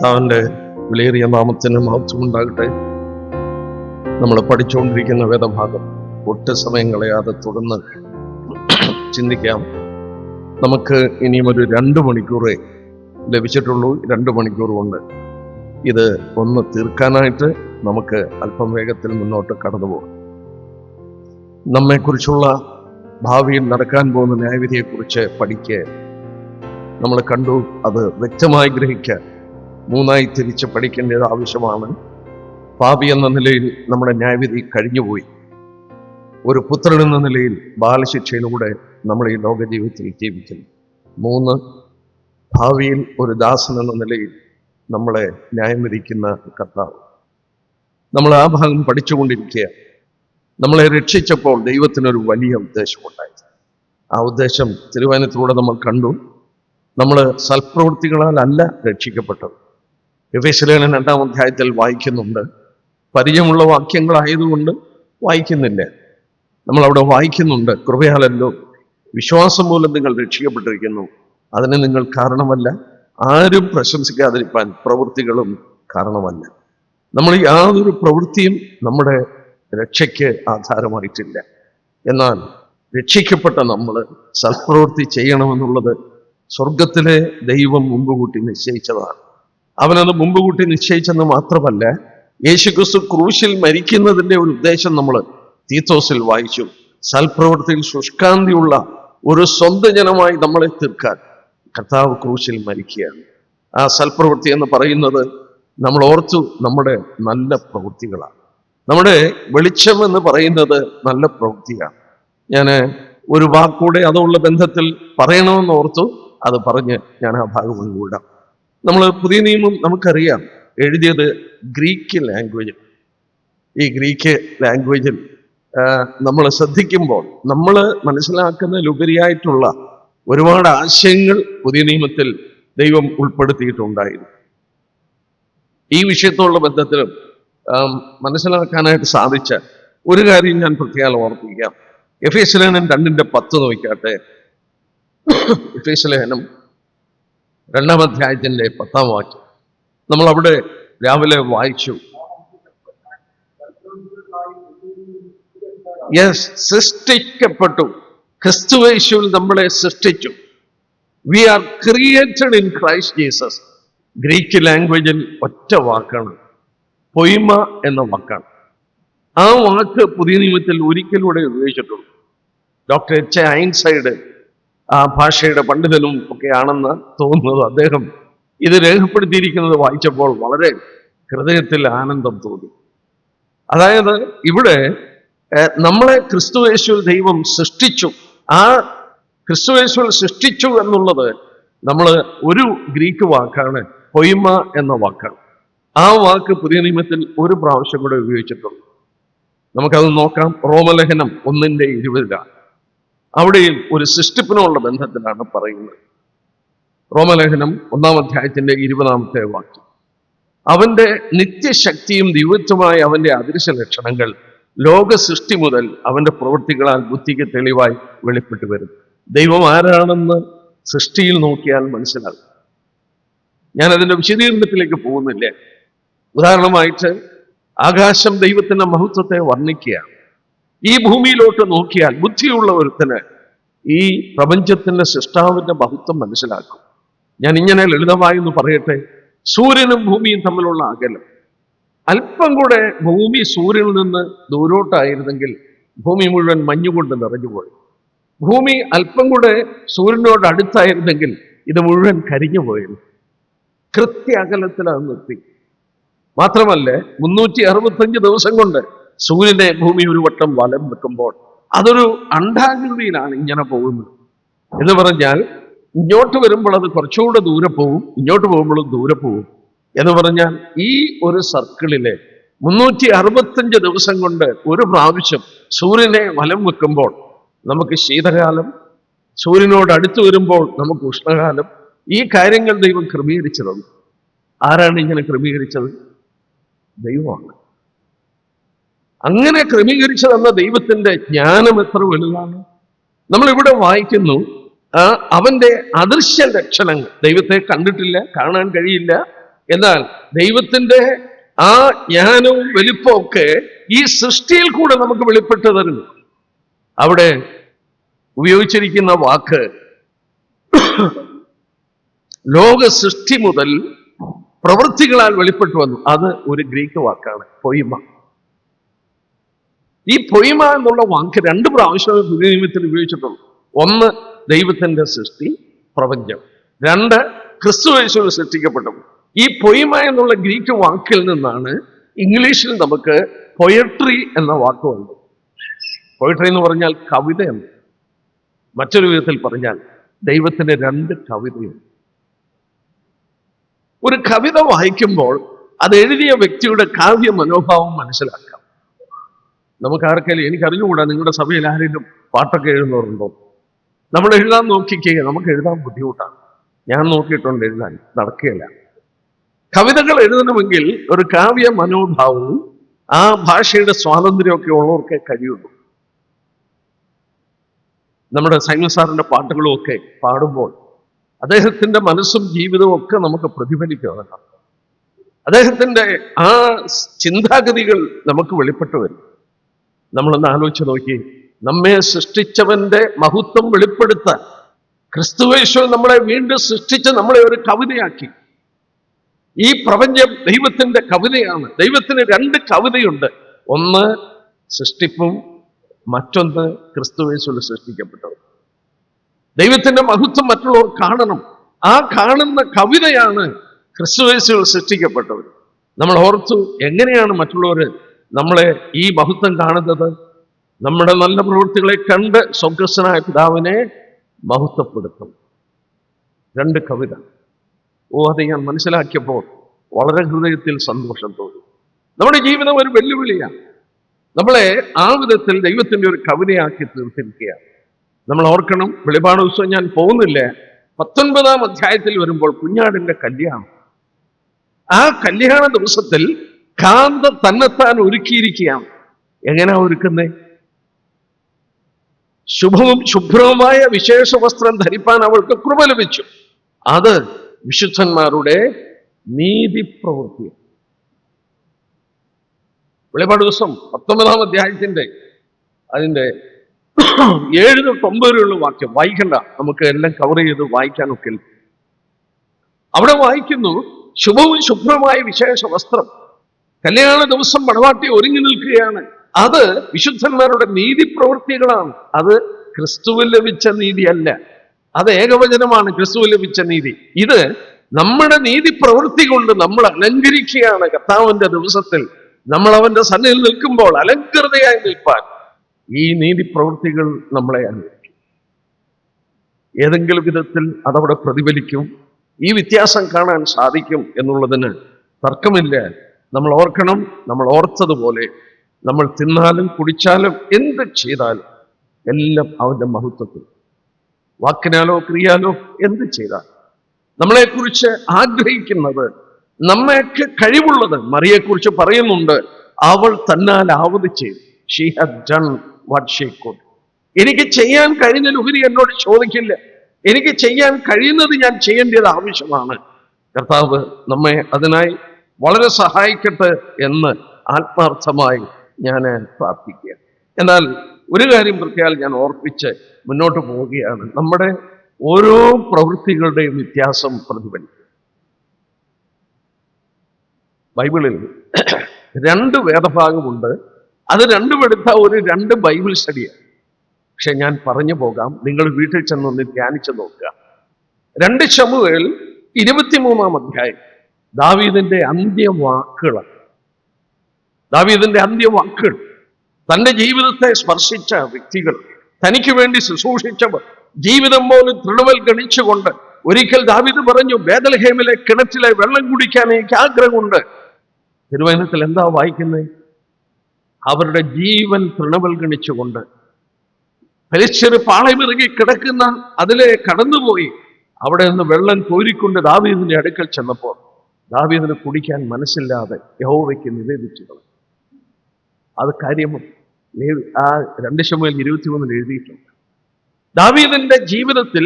കർത്താവിൻ്റെ വിലയേറിയ നാമത്തിന് മഹത്വം ഉണ്ടാകട്ടെ. നമ്മൾ പഠിച്ചുകൊണ്ടിരിക്കുന്ന വേദഭാഗം ഒട്ടും സമയം കളയാതെ തുടർന്ന് ചിന്തിക്കാം. നമുക്ക് ഇനിയും ഒരു 2 മണിക്കൂറേ ലഭിച്ചിട്ടുള്ളൂ. 2 മണിക്കൂർ കൊണ്ട് ഇത് ഒന്ന് തീർക്കാനായിട്ട് നമുക്ക് അല്പം വേഗത്തിൽ മുന്നോട്ട് കടന്നു പോകും. നമ്മെക്കുറിച്ചുള്ള ഭാവിയിൽ നടക്കാൻ പോകുന്ന ന്യായവിധിയെക്കുറിച്ച് പഠിക്കുക നമ്മൾ കണ്ടു. അത് വ്യക്തമായി ഗ്രഹിക്കാൻ 3 തിരിച്ച് പഠിക്കേണ്ടത് ആവശ്യമാണ്. പാപി എന്ന നിലയിൽ നമ്മുടെ ന്യായവിധി കഴിഞ്ഞുപോയി. ഒരു പുത്രൻ എന്ന നിലയിൽ ബാലശിക്ഷയിലൂടെ നമ്മൾ ഈ ലോക ജീവിതത്തിൽ ജീവിക്കുന്നു. 3, ഭാവിയിൽ ഒരു ദാസൻ എന്ന നിലയിൽ നമ്മളെ ന്യായം വിധിക്കുന്ന കർത്താവ്. നമ്മൾ ആ ഭാഗം പഠിച്ചുകൊണ്ടിരിക്കുക. നമ്മളെ രക്ഷിച്ചപ്പോൾ ദൈവത്തിനൊരു വലിയ ഉദ്ദേശമുണ്ടായി. ആ ഉദ്ദേശം തിരുവചനത്തിലൂടെ നമ്മൾ കണ്ടു. നമ്മൾ സൽപ്രവൃത്തികളാലല്ല രക്ഷിക്കപ്പെട്ടത്. എഫേസ്യലേഖനം 2-ാം അധ്യായത്തിൽ വായിക്കുന്നുണ്ട്. പരിചയമുള്ള വാക്യങ്ങളായതുകൊണ്ട് വായിക്കുന്നില്ല. നമ്മളവിടെ വായിക്കുന്നുണ്ട്, കൃപയാലല്ലോ വിശ്വാസം മൂലം നിങ്ങൾ രക്ഷിക്കപ്പെട്ടിരിക്കുന്നു, അതിന് നിങ്ങൾ കാരണമല്ല, ആരും പ്രശംസിക്കാതിരിക്കാൻ പ്രവൃത്തികളും കാരണമല്ല. നമ്മൾ യാതൊരു പ്രവൃത്തിയും നമ്മുടെ രക്ഷയ്ക്ക് ആധാരമായിട്ടില്ല. എന്നാൽ രക്ഷിക്കപ്പെട്ട നമ്മൾ സൽപ്രവൃത്തി ചെയ്യണമെന്നുള്ളത് സ്വർഗത്തിലെ ദൈവം മുമ്പുകൂട്ടി നിശ്ചയിച്ചതാണ്. അവനത് മുമ്പുകൂട്ടി നിശ്ചയിച്ചെന്ന് മാത്രമല്ല, യേശുക്രിസ്തു ക്രൂശിൽ മരിക്കുന്നതിൻ്റെ ഒരു ഉദ്ദേശം നമ്മൾ തീത്തോസിൽ വായിച്ചു. സൽപ്രവൃത്തിയിൽ ശുഷ്കാന്തിയുള്ള ഒരു സ്വന്തം ജനമായി നമ്മളെ തീർക്കാൻ കർത്താവ് ക്രൂശിൽ മരിക്കുകയാണ്. ആ സൽപ്രവൃത്തി എന്ന് പറയുന്നത് നമ്മൾ ഓർത്തു നമ്മുടെ നല്ല പ്രവൃത്തികളാണ്. നമ്മുടെ വെളിച്ചം എന്ന് പറയുന്നത് നല്ല പ്രവൃത്തിയാണ്. ഞാൻ ഒരു വാക്കൂടെ അതുള്ള ബന്ധത്തിൽ പറയണമെന്ന് ഓർത്തു, അത് പറഞ്ഞ് ഞാൻ ആ ഭാഗം വിടാം. നമ്മൾ പുതിയ നിയമം നമുക്കറിയാം, എഴുതിയത് ഗ്രീക്ക് ലാംഗ്വേജിൽ. ഈ ഗ്രീക്ക് ലാംഗ്വേജിൽ നമ്മൾ ശ്രദ്ധിക്കുമ്പോൾ നമ്മൾ മനസ്സിലാക്കുന്നതിലുപരിയായിട്ടുള്ള ഒരുപാട് ആശയങ്ങൾ പുതിയ നിയമത്തിൽ ദൈവം ഉൾപ്പെടുത്തിയിട്ടുണ്ടായിരുന്നു. ഈ വിഷയത്തോടുള്ള ബന്ധത്തിലും മനസ്സിലാക്കാനായിട്ട് സാധിച്ച ഒരു കാര്യം ഞാൻ പ്രത്യേകം ഓർപ്പിക്കാം. എഫേസ്യലേഖനം 2:10 നോക്കിയാട്ടെ. എഫേസ്യലേഖനം 2-ാം അധ്യായത്തിന്റെ 10-ാം വാക്യം നമ്മൾ അവിടെ രാവിലെ വായിച്ചു. സൃഷ്ടിക്കപ്പെട്ടു, ക്രിസ്തുയേശുവിൽ നമ്മളെ സൃഷ്ടിച്ചു. We are created in Christ Jesus. Greek ലാംഗ്വേജിൽ ഒറ്റ വാക്കാണ്, പൊയ്മ എന്ന വാക്കാണ്. ആ വാക്ക് പുതിയ നിയമത്തിൽ ഒരിക്കലൂടെ ഉപയോഗിച്ചിട്ടുള്ളൂ. ഡോക്ടർ എച്ച് ഐൻസൈഡ് ആ ഭാഷയുടെ പണ്ഡിതനും ഒക്കെ ആണെന്ന് തോന്നുന്നത്. അദ്ദേഹം ഇത് രേഖപ്പെടുത്തിയിരിക്കുന്നത് വായിച്ചപ്പോൾ വളരെ ഹൃദയത്തിൽ ആനന്ദം തോന്നി. അതായത് ഇവിടെ നമ്മളെ ക്രിസ്തുയേശുവിൽ ദൈവം സൃഷ്ടിച്ചു. ആ ക്രിസ്തുയേശുവിൽ സൃഷ്ടിച്ചു എന്നുള്ളത് നമ്മൾ ഒരു ഗ്രീക്ക് വാക്കാണ്, പൊയ്മ എന്ന വാക്കാണ്. ആ വാക്ക് പുതിയ നിയമത്തിൽ ഒരു പ്രാവശ്യം കൂടെ ഉപയോഗിച്ചിട്ടുള്ളൂ. നമുക്കത് നോക്കാം. റോമലേഖനം 1:20 അവിടെയും ഒരു സൃഷ്ടിപ്പിനുള്ള ബന്ധത്തിലാണ് പറയുന്നത്. റോമലേഖനം 1-ാം അധ്യായത്തിന്റെ 20-ാമത്തെ വാക്യം. അവന്റെ നിത്യശക്തിയും ദിവ്യത്വമായ അവന്റെ അദൃശ്യ ലക്ഷണങ്ങൾ ലോക സൃഷ്ടി മുതൽ അവന്റെ പ്രവൃത്തികളാൽ ബുദ്ധിക്ക് തെളിവായി വെളിപ്പെട്ടു വരും. ദൈവം ആരാണെന്ന് സൃഷ്ടിയിൽ നോക്കിയാൽ മനസ്സിലാകും. ഞാൻ അതിന്റെ വിശദീകരണത്തിലേക്ക് പോകുന്നില്ല. ഉദാഹരണമായിട്ട് ആകാശം ദൈവത്തിന്റെ മഹത്വത്തെ വർണ്ണിക്കുകയാണ്. ഈ ഭൂമിയിലോട്ട് നോക്കിയാൽ ബുദ്ധിയുള്ള ഒരുത്തന് ഈ പ്രപഞ്ചത്തിന്റെ സൃഷ്ടാവിന്റെ മഹത്വം മനസ്സിലാക്കും. ഞാൻ ഇങ്ങനെ ലളിതമായി എന്ന് പറയട്ടെ. സൂര്യനും ഭൂമിയും തമ്മിലുള്ള അകലം അല്പം കൂടെ ഭൂമി സൂര്യനിൽ നിന്ന് ദൂരോട്ടായിരുന്നെങ്കിൽ ഭൂമി മുഴുവൻ മഞ്ഞുകൊണ്ട് നിറഞ്ഞുപോയി. ഭൂമി അല്പം കൂടെ സൂര്യനോട് അടുത്തായിരുന്നെങ്കിൽ ഇത് മുഴുവൻ കരിഞ്ഞു പോയിരുന്നു. കൃത്യ അകലത്തിലാണ് നിർത്തി. മാത്രമല്ല 365 ദിവസം കൊണ്ട് സൂര്യനെ ഭൂമി ഒരു വട്ടം വലം വെക്കുമ്പോൾ അതൊരു അണ്ഡാകൃതിയിലാണ് ഇങ്ങനെ പോകുന്നത്. എന്ന് പറഞ്ഞാൽ ഇങ്ങോട്ട് വരുമ്പോൾ അത് കുറച്ചുകൂടെ ദൂരെ പോവും, ഇങ്ങോട്ട് പോകുമ്പോഴും ദൂരെ പോവും. എന്ന് പറഞ്ഞാൽ ഈ ഒരു സർക്കിളിലെ 365 ദിവസം കൊണ്ട് ഒരു പ്രാവശ്യം സൂര്യനെ വലം വെക്കുമ്പോൾ നമുക്ക് ശീതകാലം, സൂര്യനോട് അടുത്ത് വരുമ്പോൾ നമുക്ക് ഉഷ്ണകാലം. ഈ കാര്യങ്ങൾ ദൈവം ക്രമീകരിച്ചു തന്നു. ആരാണ് ഇങ്ങനെ ക്രമീകരിച്ചത്? ദൈവമാണ്. അങ്ങനെ ക്രമീകരിച്ചു തന്ന ദൈവത്തിന്റെ ജ്ഞാനം എത്ര വലുതാണ്. നമ്മളിവിടെ വായിക്കുന്നു, അവന്റെ അദൃശ്യ ലക്ഷണങ്ങൾ. ദൈവത്തെ കണ്ടിട്ടില്ല, കാണാൻ കഴിയില്ല, എന്നാൽ ദൈവത്തിന്റെ ആ ജ്ഞാനവും വലിപ്പവും ഒക്കെ ഈ സൃഷ്ടിയിൽ കൂടെ നമുക്ക് വെളിപ്പെട്ടു തരുന്നു. അവിടെ ഉപയോഗിച്ചിരിക്കുന്ന വാക്ക് ലോക സൃഷ്ടി മുതൽ പ്രവൃത്തികളാൽ വെളിപ്പെട്ടു വന്നു. അത് ഒരു ഗ്രീക്ക് വാക്കാണ്, പൊയ്മ. ഈ പൊയ്മ എന്നുള്ള വാക്ക് 2 പ്രാവശ്യം പുതിയ നിയമത്തിൽ ഉപയോഗിച്ചിട്ടുള്ളൂ. ഒന്ന് ദൈവത്തിന്റെ സൃഷ്ടി, പ്രപഞ്ചം. 2 ക്രിസ്തുയേശുവിൽ സൃഷ്ടിക്കപ്പെട്ടു. ഈ പൊയ്മ എന്നുള്ള ഗ്രീക്ക് വാക്കിൽ നിന്നാണ് ഇംഗ്ലീഷിൽ നമുക്ക് പൊയട്രി എന്ന വാക്ക് വന്നത്. പൊയട്രി എന്ന് പറഞ്ഞാൽ കവിതയാണ്. മറ്റൊരു വിധത്തിൽ പറഞ്ഞാൽ ദൈവത്തിന്റെ 2 കവിതയുണ്ട്. ഒരു കവിത വായിക്കുമ്പോൾ അത് എഴുതിയ വ്യക്തിയുടെ കാവ്യ മനോഭാവം മനസ്സിലാക്കാം. നമുക്ക് ആർക്കെങ്കിലും, എനിക്കറിഞ്ഞുകൂടാ നിങ്ങളുടെ സഭയിൽ ആരെങ്കിലും പാട്ടൊക്കെ എഴുതുന്നവരുണ്ടോ? നമ്മൾ എഴുതാൻ നോക്കിക്കേ, നമുക്ക് എഴുതാൻ ബുദ്ധിമുട്ടാണ്. ഞാൻ നോക്കിയിട്ടുണ്ട്, എഴുതാൻ നടക്കുകയില്ല. കവിതകൾ എഴുതണമെങ്കിൽ ഒരു കാവ്യ മനോഭാവവും ആ ഭാഷയുടെ സ്വാതന്ത്ര്യമൊക്കെ ഉള്ളവർക്കേ കഴിയുള്ളൂ. നമ്മുടെ സൈമൺ സാറിന്റെ പാട്ടുകളും ഒക്കെ പാടുമ്പോൾ അദ്ദേഹത്തിന്റെ മനസ്സും ജീവിതവും ഒക്കെ നമുക്ക് പ്രതിഫലിക്കുക. അദ്ദേഹത്തിന്റെ ആ ചിന്താഗതികൾ നമുക്ക് വെളിപ്പെട്ടു വരും. നമ്മളൊന്ന് ആലോചിച്ച് നോക്കി, നമ്മെ സൃഷ്ടിച്ചവന്റെ മഹത്വം വെളിപ്പെടുത്താൻ ക്രിസ്തുയേശു നമ്മളെ വീണ്ടും സൃഷ്ടിച്ച് നമ്മളെ ഒരു കവിതയാക്കി. ഈ പ്രപഞ്ചം ദൈവത്തിന്റെ കവിതയാണ്. ദൈവത്തിന് 2 കവിതയുണ്ട്. ഒന്ന് സൃഷ്ടിപ്പും, മറ്റൊന്ന് ക്രിസ്തുയേശുവിൽ സൃഷ്ടിക്കപ്പെട്ടത്. ദൈവത്തിന്റെ മഹത്വം മറ്റുള്ളവർ കാണണം. ആ കാണുന്ന കവിതയാണ് ക്രിസ്തുയേശുവിൽ സൃഷ്ടിക്കപ്പെട്ടത്. നമ്മൾ ഓർത്തു, എങ്ങനെയാണ് മറ്റുള്ളവർ നമ്മളെ ഈ മഹത്വം കാണുന്നത്? നമ്മുടെ നല്ല പ്രവൃത്തികളെ കണ്ട് സ്വർഗ്ഗസ്ഥനായ പിതാവിനെ മഹത്വപ്പെടുത്തും. 2 കവിത. അത് ഞാൻ മനസ്സിലാക്കിയപ്പോൾ വളരെ ഹൃദയത്തിൽ സന്തോഷം തോന്നി. നമ്മുടെ ജീവിതം ഒരു വെല്ലുവിളിയാണ്. നമ്മളെ ആ വിധത്തിൽ ദൈവത്തിന്റെ ഒരു കവിതയാക്കി തീർത്തിരിക്കുകയാണ്. നമ്മൾ ഓർക്കണം, വെളിപാട് ദിവസം ഞാൻ പോകുന്നില്ല, 19-ാം അധ്യായത്തിൽ വരുമ്പോൾ കുഞ്ഞാടിന്റെ കല്യാണം. ആ കല്യാണ ദിവസത്തിൽ കാന്ത തന്നെത്താൻ ഒരുക്കിയിരിക്കുകയാണ്. എങ്ങനെയാ ഒരുക്കുന്നേ? ശുഭവും ശുഭ്രവുമായ വിശേഷ വസ്ത്രം ധരിപ്പാൻ അവൾക്ക് കൃപ ലഭിച്ചു. അത് വിശുദ്ധന്മാരുടെ നീതിപ്രവൃത്തി. വെളിപാട് ദിവസം 19-ാം അധ്യായത്തിന്റെ അതിന്റെ 7 തൊട്ട് 9 വരെയുള്ള വാക്യം വായിക്കണ്ട, നമുക്ക് എല്ലാം കവർ ചെയ്ത് വായിക്കാനൊക്കെ. അവിടെ വായിക്കുന്നു, ശുഭവും ശുഭ്രമായ വിശേഷ വസ്ത്രം. കല്യാണ ദിവസം മണവാട്ടി ഒരുങ്ങി നിൽക്കുകയാണ്. അത് വിശുദ്ധന്മാരുടെ നീതിപ്രവൃത്തികളാണ്. അത് ക്രിസ്തുവിൽ ലഭിച്ച നീതിയല്ല, അത് ഏകവചനമാണ്. ക്രിസ്തുവിൽ ലഭിച്ച നീതി. ഇത് നമ്മുടെ നീതി പ്രവൃത്തി കൊണ്ട് നമ്മൾ അലങ്കരിക്കുകയാണ്. കർത്താവിന്റെ ദിവസത്തിൽ നമ്മൾ അവന്റെ സന്നിധിയിൽ നിൽക്കുമ്പോൾ അലങ്കൃതയായി നിൽപ്പാൻ ഈ നീതി പ്രവൃത്തികൾ നമ്മളെ അനുവദിക്കും. ഏതെങ്കിലും വിധത്തിൽ അതവിടെ പ്രതിഫലിക്കും. ഈ വ്യത്യാസം കാണാൻ സാധിക്കും എന്നുള്ളതിന് തർക്കമില്ല. നമ്മൾ ഓർക്കണം, നമ്മൾ ഓർത്തതുപോലെ നമ്മൾ തിന്നാലും കുടിച്ചാലും എന്ത് ചെയ്താലും എല്ലാം അവന്റെ മഹത്വത്തിൽ, വാക്കിനാലോ ക്രിയാലോ എന്ത് ചെയ്താൽ നമ്മളെക്കുറിച്ച് ആഗ്രഹിക്കുന്നത്, നമ്മൾക്ക് കഴിവുള്ളത്. മറിയെക്കുറിച്ച് പറയുന്നുണ്ട്, അവൾ തന്നാൽ ആവത് ചെയ്തു. She had done what she could. എനിക്ക് ചെയ്യാൻ കഴിഞ്ഞതിലുപരി എന്നോട് ചോദിക്കില്ല. എനിക്ക് ചെയ്യാൻ കഴിയുന്നത് ഞാൻ ചെയ്യേണ്ടത് ആവശ്യമാണ്. കർത്താവ് നമ്മെ അതിനായി വളരെ സഹായിക്കട്ടെ എന്ന് ആത്മാർത്ഥമായി ഞാൻ പ്രാർത്ഥിക്കുക. എന്നാൽ ഒരു കാര്യം പ്രത്യേകം ഞാൻ ഓർപ്പിച്ച് മുന്നോട്ട് പോവുകയാണ്. നമ്മുടെ ഓരോ പ്രവൃത്തികളുടെയും വ്യത്യാസം പ്രതിഫലിക്കും. ബൈബിളിൽ 2 വേദഭാഗമുണ്ട്. അത് 2 എടുത്ത ഒരു 2 ബൈബിൾ സ്റ്റഡിയാണ്. പക്ഷെ ഞാൻ പറഞ്ഞു പോകാം, നിങ്ങൾ വീട്ടിൽ ചെന്നൊന്ന് ധ്യാനിച്ചു നോക്കുക. 2 ശമൂവേൽ 23-ാം അധ്യായം ദാവീദിന്റെ അന്ത്യവാക്കുകൾ. ദാവീദിന്റെ അന്ത്യവാക്കുകൾ. തന്റെ ജീവിതത്തെ സ്പർശിച്ച വ്യക്തികൾ, തനിക്ക് വേണ്ടി ശുശ്രൂഷിച്ചവർ, ജീവിതം പോലും തൃണവൽഗണിച്ചുകൊണ്ട് ഒരിക്കൽ ദാവീദ് പറഞ്ഞു, ബേത്ലഹേമിലെ കിണറ്റിലെ വെള്ളം കുടിക്കാൻ എനിക്ക് ആഗ്രഹമുണ്ട്. തിരുവചനത്തിൽ എന്താ വായിക്കുന്നത്? അവരുടെ ജീവൻ തൃണവൽഗണിച്ചുകൊണ്ട് ഫെലിസ്ത്യർ പാളയമിറങ്ങി കിടക്കുന്ന അതിലെ കടന്നുപോയി അവിടെ നിന്ന് വെള്ളം കോരിക്കൊണ്ട് ദാവീദിന്റെ അടുക്കൽ ചെന്നപ്പോൾ ദാവീദിന് കുടിക്കാൻ മനസ്സില്ലാതെ യഹോവയ്ക്ക് നിവേദിച്ചു. അത് കാര്യം ആ 2 ശമൂവേൽ 23 എഴുതിയിട്ടുണ്ട്. ദാവീദിന്റെ ജീവിതത്തിൽ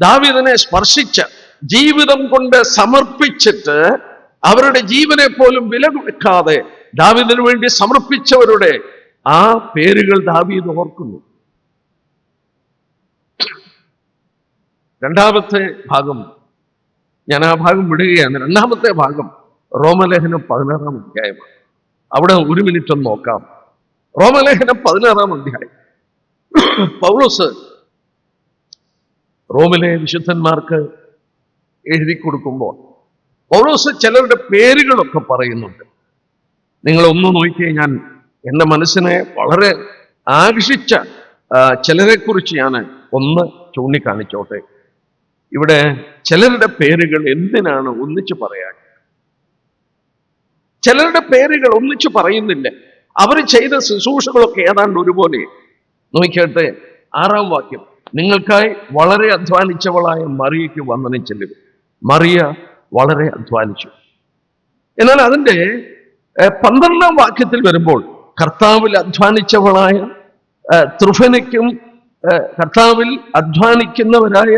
ദാവീദിനെ സ്പർശിച്ച, ജീവിതം കൊണ്ട് സമർപ്പിച്ചിട്ട് അവരുടെ ജീവനെ പോലും വില വെക്കാതെ ദാവീദിന് വേണ്ടി സമർപ്പിച്ചവരുടെ ആ പേരുകൾ ദാവീദ് ഓർക്കുന്നു. രണ്ടാമത്തെ ഭാഗം, ഞാൻ ആ ഭാഗം വിടുകയാണ്. രണ്ടാമത്തെ ഭാഗം റോമലേഖനം 16-ാം അധ്യായമാണ്. അവിടെ ഒരു മിനിറ്റ് ഒന്ന് നോക്കാം. റോമലേഖനം 16-ാം അധ്യായം. പൗലോസ് റോമിലെ വിശുദ്ധന്മാർക്ക് എഴുതി കൊടുക്കുമ്പോൾ പൗലോസ് ചിലരുടെ പേരുകളൊക്കെ പറയുന്നുണ്ട്. നിങ്ങൾ ഒന്ന് നോക്കിയേ, ഞാൻ എൻ്റെ മനസ്സിനെ വളരെ ആകർഷിച്ച ചിലരെ കുറിച്ച് ഞാൻ ഒന്ന് ചൂണ്ടിക്കാണിച്ചോട്ടെ. ഇവിടെ ചിലരുടെ പേരുകൾ എന്തിനാണ് ഒന്നിച്ചു പറയാൻ? ചിലരുടെ പേരുകൾ ഒന്നിച്ചു പറയുന്നില്ല. അവർ ചെയ്ത ശുശ്രൂഷകളൊക്കെ ഏതാണ്ട് ഒരുപോലെ. നോക്കിയിട്ട് 6-ാം വാക്യം, നിങ്ങൾക്കായി വളരെ അധ്വാനിച്ചവളായ മറിയയ്ക്ക് വന്ദനം ചെല്ലുക. മറിയ വളരെ അധ്വാനിച്ചു. എന്നാൽ അതിൻ്റെ 12-ാം വാക്യത്തിൽ വരുമ്പോൾ കർത്താവിൽ അധ്വാനിച്ചവളായ ത്രുഫനയ്ക്കും, കർത്താവിൽ അധ്വാനിക്കുന്നവരായ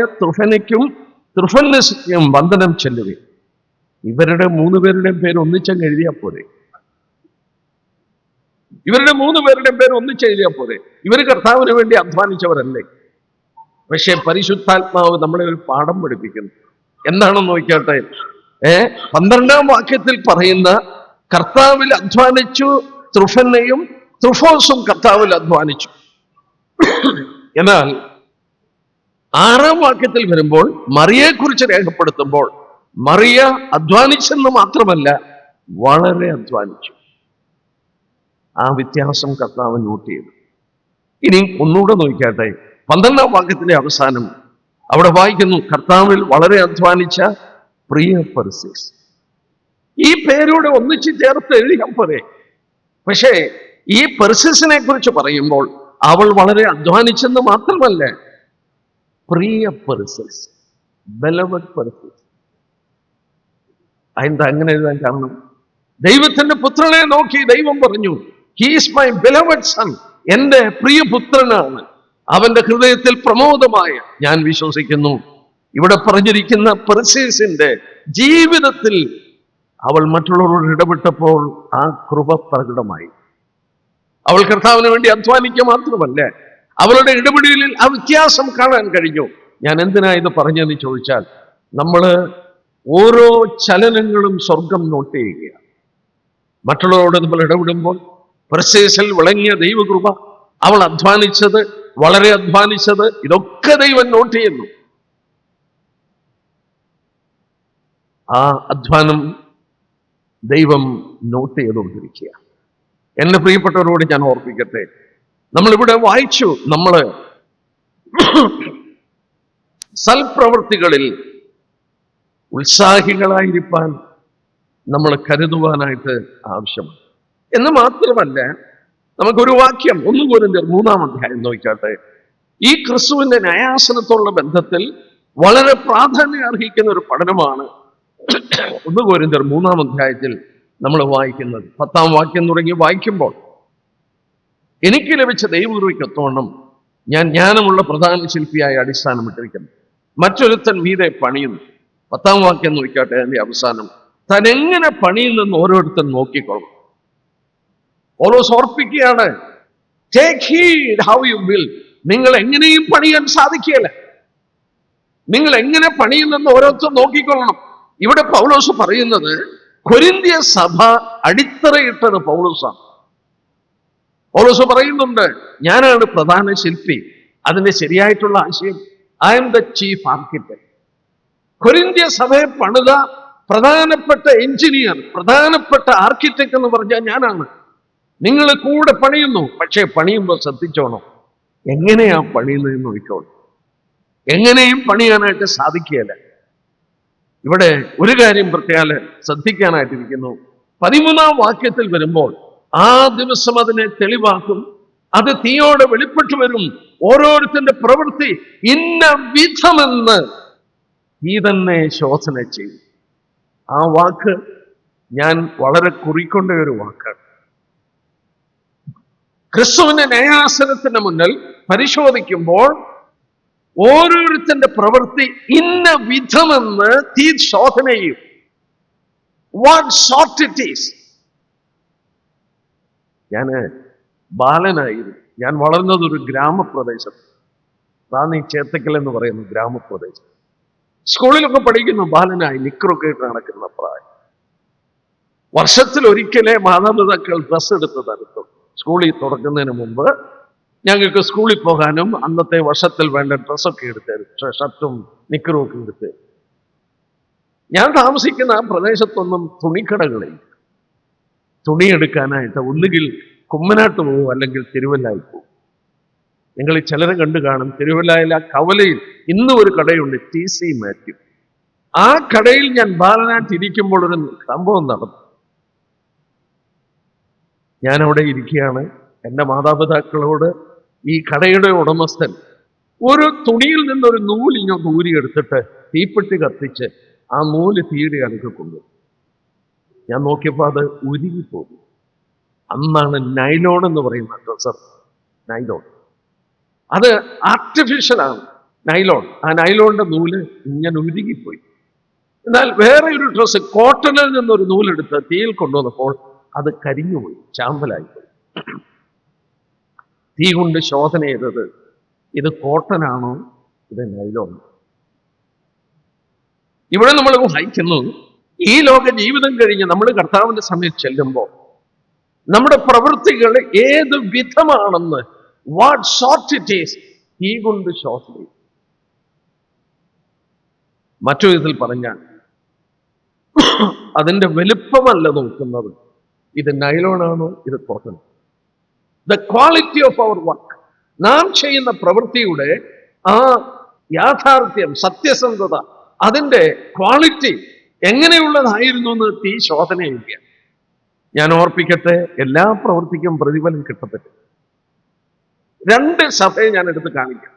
ത്രുഫന്നസിനും വന്ദനം ചെല്ലുക. ഇവരുടെ 3 പേരുടെയും പേര് ഒന്നിച്ചങ്ങ് എഴുതിയാൽ പോരെ? ഇവരുടെ 3 പേരുടെയും പേര് ഒന്നിച്ചെഴുതിയാൽ പോരെ? ഇവർ കർത്താവിന് വേണ്ടി അധ്വാനിച്ചവരല്ലേ? പക്ഷെ പരിശുദ്ധാത്മാവ് നമ്മളെ ഒരു പാഠം പഠിപ്പിക്കുന്നു. എന്താണെന്ന് നോക്കിയാട്ടെ. 12-ാം വാക്യത്തിൽ പറയുന്ന കർത്താവിൽ അധ്വാനിച്ചു ത്രുഫന്നയും ത്രുഫോസും കർത്താവിൽ അധ്വാനിച്ചു. എന്നാൽ 6-ാം വാക്യത്തിൽ വരുമ്പോൾ മറിയയെക്കുറിച്ച് രേഖപ്പെടുത്തുമ്പോൾ മറിയ അധ്വാനിച്ചെന്ന് മാത്രമല്ല, വളരെ അധ്വാനിച്ചു. ആ വ്യത്യാസം കർത്താവ് നോട്ട് ചെയ്തു. ഇനി ഒന്നുകൂടെ നോക്കിയാട്ടെ. 12-ാം വാക്യത്തിന്റെ അവസാനം അവിടെ വായിക്കുന്നു, കർത്താവിൽ വളരെ അധ്വാനിച്ച പ്രിയ പെർസിസ്. ഈ പേരോട് ഒന്നിച്ച് ചേർത്ത് എഴുതിയാൽ പോരെ? പക്ഷേ ഈ പെർസിസിനെ കുറിച്ച് പറയുമ്പോൾ അവൾ വളരെ അധ്വാനിച്ചെന്ന് മാത്രമല്ല, പ്രിയ പെർസിസ്, ബെലവഡ് പെർസിസ്. അതെന്താ അങ്ങനെ എഴുതാൻ കാരണം? ദൈവത്തിന്റെ പുത്രനെ നോക്കി ദൈവം പറഞ്ഞു, he is my beloved son, എന്റെ പ്രിയപുത്രനാണ്, അവന്റെ ഹൃദയത്തിൽ പ്രമോദമായ ഞാൻ വിശ്വസിക്കുന്നു. ഇവിടെ പറഞ്ഞിരിക്കുന്ന പെർസിസിന്റെ ജീവിതത്തിൽ അവൾ മറ്റുള്ളവരോട് ഇടപെട്ടപ്പോൾ ആ കൃപ പ്രകടമായി. അവൾ കർത്താവിന് വേണ്ടി അധ്വാനിക്കുക മാത്രമല്ല, അവളുടെ ഇടപെടലിൽ ആ വ്യത്യാസം കാണാൻ കഴിഞ്ഞു. ഞാൻ എന്തിനാ ഇത് പറഞ്ഞെന്ന് ചോദിച്ചാൽ, നമ്മൾ ഓരോ ചലനങ്ങളും സ്വർഗം നോട്ട് ചെയ്യുകയാണ്. മറ്റുള്ളവരോട് നമ്മൾ ഇടപെടുമ്പോൾ പെർസിസിൽ വിളങ്ങിയ ദൈവകൃപ, അവൾ അധ്വാനിച്ചത്, വളരെ അധ്വാനിച്ചത്, ഇതൊക്കെ ദൈവം നോട്ട് ചെയ്യുന്നു. ആ അധ്വാനം ദൈവം നോട്ട് ചെയ്തുകൊണ്ടിരിക്കുക. എന്റെ പ്രിയപ്പെട്ടവരോട് ഞാൻ ഓർപ്പിക്കട്ടെ, നമ്മളിവിടെ വായിച്ചു, നമ്മള് സൽപ്രവൃത്തികളിൽ ഉത്സാഹികളായിരിക്കാൻ നമ്മൾ കരുതുവാനായിട്ട് ആവശ്യമാണ്. എന്ന് മാത്രമല്ല, നമുക്കൊരു വാക്യം 1 കൊരിന്ത്യർ 3-ാം അധ്യായം നോക്കിയാട്ടെ. ഈ ക്രിസ്തുവിന്റെ ന്യായാസനത്തോടുള്ള ബന്ധത്തിൽ വളരെ പ്രാധാന്യം അർഹിക്കുന്ന ഒരു പഠനമാണ് 1 കൊരിന്ത്യർ 3-ാം അധ്യായത്തിൽ നമ്മൾ വായിക്കുന്നത്. 10-ാം വാക്യം തുടങ്ങി വായിക്കുമ്പോൾ, എനിക്ക് ലഭിച്ച ദൈവകൃപയ്ക്കൊത്തവണ്ണം ഞാൻ ജ്ഞാനമുള്ള പ്രധാന ശില്പിയായി അടിസ്ഥാനമിട്ടിരിക്കുന്നു, മറ്റൊരുത്തൻ മീതെ പണിയുന്നു. 10-ാം വാക്യം നോക്കിയാട്ടെ. അതിന്റെ അവസാനം, താൻ എങ്ങനെ പണിയുന്നെന്ന് ഓരോരുത്തൻ നോക്കിക്കൊള്ളും. പൗലോസ് ഓർപ്പിക്കുകയാണ്, take heed how you will. നിങ്ങൾ എങ്ങനെയും പണിയാൻ സാധിക്കുകയില്ല. നിങ്ങൾ എങ്ങനെ പണിയുന്നെന്ന് ഓരോരുത്തർ നോക്കിക്കൊള്ളണം. ഇവിടെ പൗലോസ് പറയുന്നത്, കൊരിന്ത്യ സഭ അടിത്തറയിട്ടത് പൗലോസാണ്. പൗലോസ് പറയുന്നുണ്ട്, ഞാനാണ് പ്രധാന ശില്പി. അതിന്റെ ശരിയായിട്ടുള്ള ആശയം, I am the chief architect. കൊരിന്ത്യ സഭയെ പണിത പ്രധാനപ്പെട്ട എഞ്ചിനീയർ, പ്രധാനപ്പെട്ട ആർക്കിടെക്ട് എന്ന് പറഞ്ഞാൽ ഞാനാണ്. നിങ്ങൾ കൂടെ പണിയുന്നു, പക്ഷേ പണിയുമ്പോൾ ശ്രദ്ധിച്ചോണം, എങ്ങനെയാ പണിയുന്നതെന്ന് നോക്കിക്കോളൂ. എങ്ങനെയും പണിയാനായിട്ട് സാധിക്കുകയില്ല. ഇവിടെ ഒരു കാര്യം പ്രത്യേകം ശ്രദ്ധിക്കാനായിട്ടിരിക്കുന്നു. 13-ാം വാക്യത്തിൽ വരുമ്പോൾ, ആ ദിവസം അതിനെ തെളിവാക്കും, അത് തീയോടെ വെളിപ്പെട്ടു വരും, ഓരോരുത്തരുടെ പ്രവൃത്തി ഇന്ന വിധമെന്ന് ഈ തന്നെ ശോധന ചെയ്യും. ആ വാക്ക് ഞാൻ വളരെ കുറിക്കൊണ്ട ഒരു വാക്കാണ്. ക്രിസ്തുവിന്റെ ന്യായാസനത്തിന് മുന്നിൽ പരിശോധിക്കുമ്പോൾ ഓരോരുത്തന്റെ പ്രവൃത്തി ഇന്ന വിധമെന്ന് തീ ശോധന ചെയ്യും. what sort it is. ഞാൻ ബാലനായിരുന്നു. ഞാൻ വളർന്നത് ഒരു ഗ്രാമപ്രദേശത്ത്. അതാണ് ഈ ചേത്തക്കൽ എന്ന് പറയുന്ന ഗ്രാമപ്രദേശം. സ്കൂളിലൊക്കെ പഠിക്കുന്ന ബാലനായി നിക്കറൊക്കെ ഇട്ട് നടക്കുന്ന പ്രായം. വർഷത്തിൽ ഒരിക്കലേ മാതാപിതാക്കൾ ഡ്രസ്സ് എടുത്ത് തരത്തും. സ്കൂളിൽ തുറക്കുന്നതിന് മുമ്പ് ഞങ്ങൾക്ക് സ്കൂളിൽ പോകാനും അന്നത്തെ വർഷത്തിൽ വേണ്ട ഡ്രസ്സൊക്കെ എടുത്തരും, ഷർട്ടും നിക്കറും ഒക്കെ എടുത്ത്. ഞാൻ താമസിക്കുന്ന ആ പ്രദേശത്തൊന്നും തുണിക്കടകളില്ല. തുണിയെടുക്കാനായിട്ട് ഒന്നുകിൽ കുമ്മനാട്ട് പോകും, അല്ലെങ്കിൽ തിരുവല്ലായി പോകും. നിങ്ങൾ ചിലരെ കണ്ടു കാണും, തിരുവല്ലായിലെ ആ കവലയിൽ ഇന്നും ഒരു കടയുണ്ട്, TC മാത്യു. ആ കടയിൽ ഞാൻ ബാലനായിട്ടിരിക്കുമ്പോൾ ഒരു സംഭവം നടന്നു. ഞാൻ അവിടെ ഇരിക്കുകയാണ്. എൻ്റെ മാതാപിതാക്കളോട് ഈ കടയുടെ ഉടമസ്ഥൻ ഒരു തുണിയിൽ നിന്നൊരു നൂല് ഇങ്ങോട്ട് ഊരിയെടുത്തിട്ട് തീപ്പെട്ടി കത്തിച്ച് ആ നൂല് തീയുടെ അടുക്ക് കൊണ്ടുപോയി. ഞാൻ നോക്കിയപ്പോൾ അത് ഉരുകിപ്പോയി. അന്നാണ് നൈലോൺ എന്ന് പറയുന്ന ഡ്രസ്സർ. നൈലോൺ അത് ആർട്ടിഫിഷ്യലാണ്. നൈലോൺ, ആ നൈലോണിന്റെ നൂല് ഇങ്ങനെ ഉരുകിപ്പോയി. എന്നാൽ വേറെ ഒരു ഡ്രസ്സ് കോട്ടണിൽ നിന്നൊരു നൂലെടുത്ത് തീയിൽ കൊണ്ടുവന്നപ്പോൾ അത് കരിഞ്ഞുപോയി, ചാമ്പലായിപ്പോയി. തീ കൊണ്ട് ശോധന ചെയ്തത് ഇത് കോട്ടനാണോ, ഇത് നൈലോണോ? ഇവിടെ നമ്മൾ വായിക്കുന്നു, ഈ ലോക ജീവിതം കഴിഞ്ഞ് നമ്മൾ കർത്താവിന്റെ സമയത്ത് ചെല്ലുമ്പോൾ നമ്മുടെ പ്രവൃത്തികൾ ഏത് വിധമാണെന്ന്, വാട്ട് സോർട്ട് ഇറ്റ് ഈസ്, തീ കൊണ്ട് ശോധന ചെയ്യും. മറ്റു വിധത്തിൽ പറഞ്ഞാൽ അതിന്റെ വലുപ്പമല്ല നോക്കുന്നത്, ഇത് നൈലോണാണോ, ഇത് cotton. The quality of our work, നാം ചെയ്യുന്ന പ്രവൃത്തിയുടെ ആ യാഥാർത്ഥ്യം, സത്യസന്ധത, അതിന്റെ ക്വാളിറ്റി എങ്ങനെയുള്ളതായിരുന്നു എന്ന് തീ ശോധന ചെയ്യുക. ഞാൻ ഓർപ്പിക്കട്ടെ, എല്ലാ പ്രവൃത്തിക്കും പ്രതിഫലം കിട്ടത്തില്ല. 2 സഭയെ ഞാൻ എടുത്ത് കാണിക്കാം.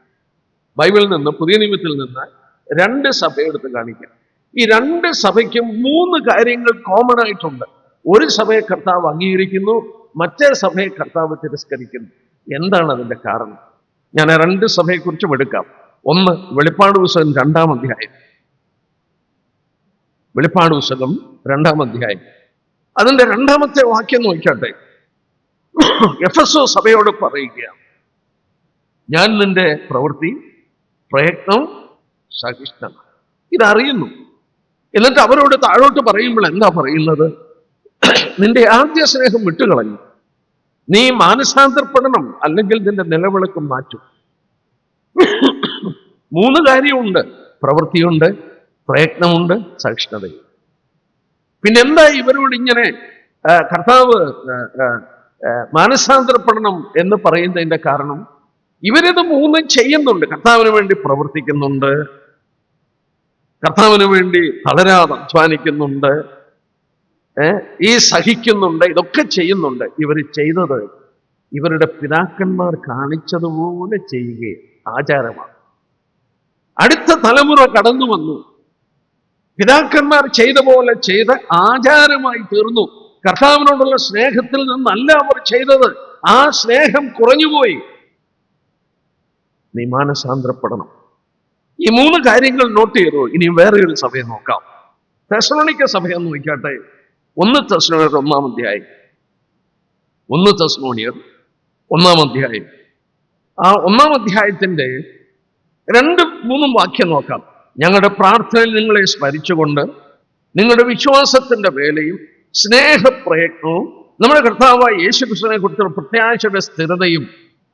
ബൈബിളിൽ നിന്ന്, പുതിയ നിയമത്തിൽ നിന്ന് 2 സഭയെ എടുത്ത് കാണിക്കാം. ഈ 2 സഭയ്ക്കും 3 കാര്യങ്ങൾ കോമൺ ആയിട്ടുണ്ട്. ഒരു സഭയെ കർത്താവ് അംഗീകരിക്കുന്നു, മറ്റേ സഭയെ കർത്താവ് തിരസ്കരിക്കുന്നു. എന്താണ് അതിന്റെ കാരണം? ഞാൻ 2 സഭയെക്കുറിച്ചും എടുക്കാം. ഒന്ന്, വെളിപ്പാട് പുസ്തകം 2-ാം അധ്യായം. വെളിപ്പാട് പുസ്തകം 2-ാം അധ്യായം, അതിന്റെ 2-ാമത്തെ വാക്യം നോക്കട്ടെ. എഫെസോ സഭയോട് പറയുകയാണ്, ഞാൻ നിന്റെ പ്രവൃത്തി, പ്രയത്നം, സഹിഷ്ണുത ഇതറിയുന്നു. എന്നിട്ട് അവരോട് താഴോട്ട് പറയുമ്പോൾ എന്താ പറയുന്നത്? നിന്റെ ആദ്യ സ്നേഹം വിട്ടുകളഞ്ഞു, നീ മാനസാന്തരപ്പെടണം, അല്ലെങ്കിൽ നിന്റെ നിലവിളക്ക് മാറ്റും. 3 കാര്യമുണ്ട്: പ്രവൃത്തിയുണ്ട്, പ്രയത്നമുണ്ട്, സഹിഷ്ണുതയുണ്ട്. പിന്നെന്താ ഇവരോട് ഇങ്ങനെ കർത്താവ് മാനസാന്തരപ്പെടണം എന്ന് പറയുന്നതിന്റെ കാരണം? ഇവരിത് 3 ചെയ്യുന്നുണ്ട്. കർത്താവിന് വേണ്ടി പ്രവർത്തിക്കുന്നുണ്ട്, കർത്താവിന് വേണ്ടി തളരാതെ അധ്വാനിക്കുന്നുണ്ട്, ഈ സഹിക്കുന്നുണ്ട്, ഇതൊക്കെ ചെയ്യുന്നുണ്ട്. ഇവർ ചെയ്തത് ഇവരുടെ പിതാക്കന്മാർ കാണിച്ചതുപോലെ ചെയ്യുകയും ആചാരമാണ്. അടുത്ത തലമുറ കടന്നു വന്നു, പിതാക്കന്മാർ ചെയ്ത പോലെ ചെയ്ത് ആചാരമായി തീർന്നു. കർത്താവിനോടുള്ള സ്നേഹത്തിൽ നിന്നല്ല അവർ ചെയ്തത്, ആ സ്നേഹം കുറഞ്ഞുപോയി. നീ മാനസാന്തരപ്പെടണം. ഈ 3 കാര്യങ്ങൾ നോട്ട് ചെയ്തു. ഇനി വേറെ ഒരു സഭയെ നോക്കാം. തെസ്സലോനിക്ക സഭയെന്ന് നോക്കട്ടെ. 1 തെസ്സലോനിയർ 1-ാം അധ്യായം. 1 തെസ്സലോനിയർ 1-ാം അധ്യായം. ആ 1-ാം അധ്യായത്തിന്റെ 2-3 വാക്യം നോക്കാം. ഞങ്ങളുടെ പ്രാർത്ഥനയിൽ നിങ്ങളെ സ്മരിച്ചുകൊണ്ട് നിങ്ങളുടെ വിശ്വാസത്തിന്റെ വേലയും സ്നേഹപ്രയത്നവും നമ്മുടെ കർത്താവായ യേശുക്രിസ്തുവിനെ കുറിച്ചുള്ള പ്രത്യാശയുടെ സ്ഥിരതയും.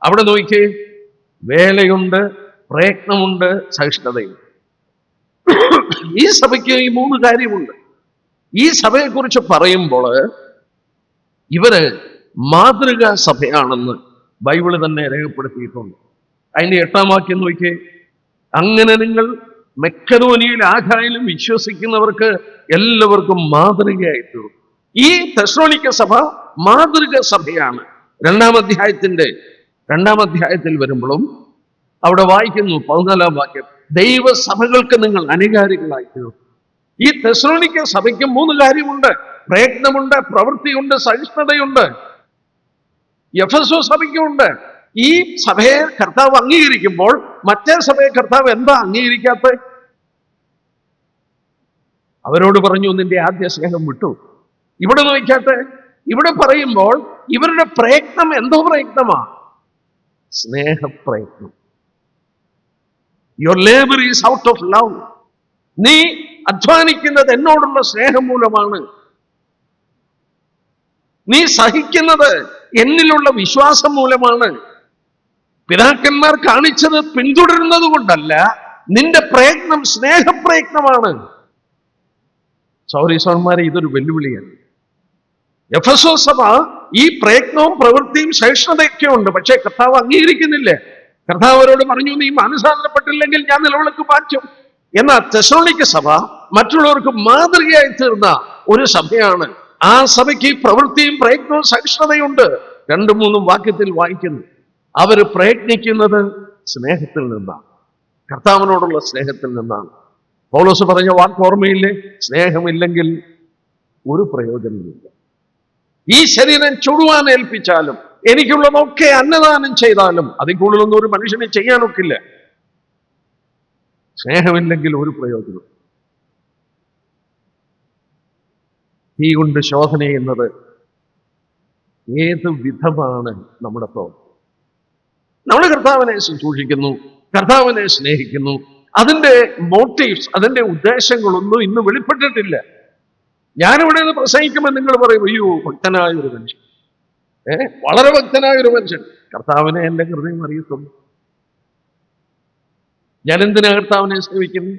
അവിടെ നോക്കിയേ, വേലയുണ്ട്, പ്രയത്നമുണ്ട്, സഹിഷ്ണുതയും. ഈ സഭയ്ക്ക് ഈ 3 കാര്യമുണ്ട്. ഈ സഭയെക്കുറിച്ച് പറയുമ്പോൾ ഇവര് മാതൃകാ സഭയാണെന്ന് ബൈബിള് തന്നെ രേഖപ്പെടുത്തിയിട്ടുണ്ട്. അതിന്റെ 8-ാം വാക്യം നോക്കിയേ, അങ്ങനെ നിങ്ങൾ മക്കെദോനിയയിൽ ആഖായിലും വിശ്വസിക്കുന്നവർക്ക് എല്ലാവർക്കും മാതൃകയായി തീർന്നു. ഈ തെസ്സലോനിക്ക സഭ മാതൃക സഭയാണ്. 2-ാം അധ്യായത്തിൽ വരുമ്പോഴും അവിടെ വായിക്കുന്നു 14-ാം വാക്യം, ദൈവസഭകൾക്ക് നിങ്ങൾ അനുകാരികളായി തീർന്നു. ഈ തെസ്സലോനിക്ക സഭയ്ക്ക് 3 കാര്യമുണ്ട്: പ്രയത്നമുണ്ട്, പ്രവൃത്തിയുണ്ട്, സഹിഷ്ണുതയുണ്ട്. എഫെസോ സഭയ്ക്കുമുണ്ട്. ഈ സഭയെ കർത്താവ് അംഗീകരിക്കുമ്പോൾ മറ്റേ സഭയെ കർത്താവ് എന്താ അംഗീകരിക്കാത്തത്? അവരോട് പറഞ്ഞു, നിന്റെ ആദ്യ സ്നേഹം വിട്ടു. ഇവിടെ നോക്കാട്ടെ, ഇവിടെ പറയുമ്പോൾ ഇവരുടെ പ്രയത്നം എന്തോ പ്രയത്നമാ? സ്നേഹപ്രയത്നം. Your labour is out of love. നീ അധ്വാനിക്കുന്നത് എന്നോടുള്ള സ്നേഹം മൂലമാണ്. നീ സഹിക്കുന്നത് എന്നിലുള്ള വിശ്വാസം മൂലമാണ്. പിതാക്കന്മാർ കാണിച്ചത് പിന്തുടരുന്നത് കൊണ്ടല്ല, നിന്റെ പ്രയത്നം സ്നേഹപ്രയത്നമാണ്. സൗരീസോന്മാരെ, ഇതൊരു വെല്ലുവിളിയാണ്. എഫെസോസ് സഭ ഈ പ്രയത്നവും പ്രവൃത്തിയും സഹിഷ്ണുതയൊക്കെ ഉണ്ട്, പക്ഷേ കർത്താവ് അംഗീകരിക്കുന്നില്ല. കർത്താവ് അവരോട് പറഞ്ഞു, നീ മാനസാന്തരപ്പെട്ടില്ലെങ്കിൽ ഞാൻ നിലവിളക്ക് മാറ്റും. എന്നാൽ തെസ്സലോനിക്ക സഭ മറ്റുള്ളവർക്ക് മാതൃകയായി തീർന്ന ഒരു സഭയാണ്. ആ സഭയ്ക്ക് ഈ പ്രവൃത്തിയും പ്രയത്നവും സഹിഷ്ണുതയുണ്ട്. 2-3 വാക്യത്തിൽ വായിക്കുന്നു, അവര് പ്രയത്നിക്കുന്നത് സ്നേഹത്തിൽ നിന്നാണ്, കർത്താവിനോടുള്ള സ്നേഹത്തിൽ നിന്നാണ്. പൗലോസ് പറഞ്ഞ വാക്ക് ഓർമ്മയില്ലേ? സ്നേഹമില്ലെങ്കിൽ ഒരു പ്രയോജനമില്ല. ഈ ശരീരം ചുടുവാൻ ഏൽപ്പിച്ചാലും എനിക്കുള്ളതൊക്കെ അന്നദാനം ചെയ്താലും അതിൽ കൂടുതലൊന്നും ഒരു മനുഷ്യനെ ചെയ്യാനൊക്കില്ല. സ്നേഹമില്ലെങ്കിൽ ഒരു പ്രയോജനം. തീ കൊണ്ട് ശോധന ചെയ്യുന്നത് ഏത് വിധമാണ് നമ്മുടെ പ്രവൃത്തി? നമ്മൾ കർത്താവിനെ ശുശ്രൂഷിക്കുന്നു, കർത്താവിനെ സ്നേഹിക്കുന്നു. അതിന്റെ മോട്ടീവ്സ്, അതിന്റെ ഉദ്ദേശങ്ങളൊന്നും ഇന്ന് വെളിപ്പെട്ടിട്ടില്ല. ഞാനിവിടെ നിന്ന് പ്രസംഗിക്കുമ്പോൾ നിങ്ങൾ പറയും, അയ്യോ ഭക്തനായ ഒരു മനുഷ്യൻ, വളരെ ഭക്തനായ ഒരു മനുഷ്യൻ. കർത്താവിനെ എൻ്റെ ഹൃദയം അറിയത്തുള്ളൂ. ഞാൻ എന്തിനാ കർത്താവിനെ സേവിക്കുന്നു?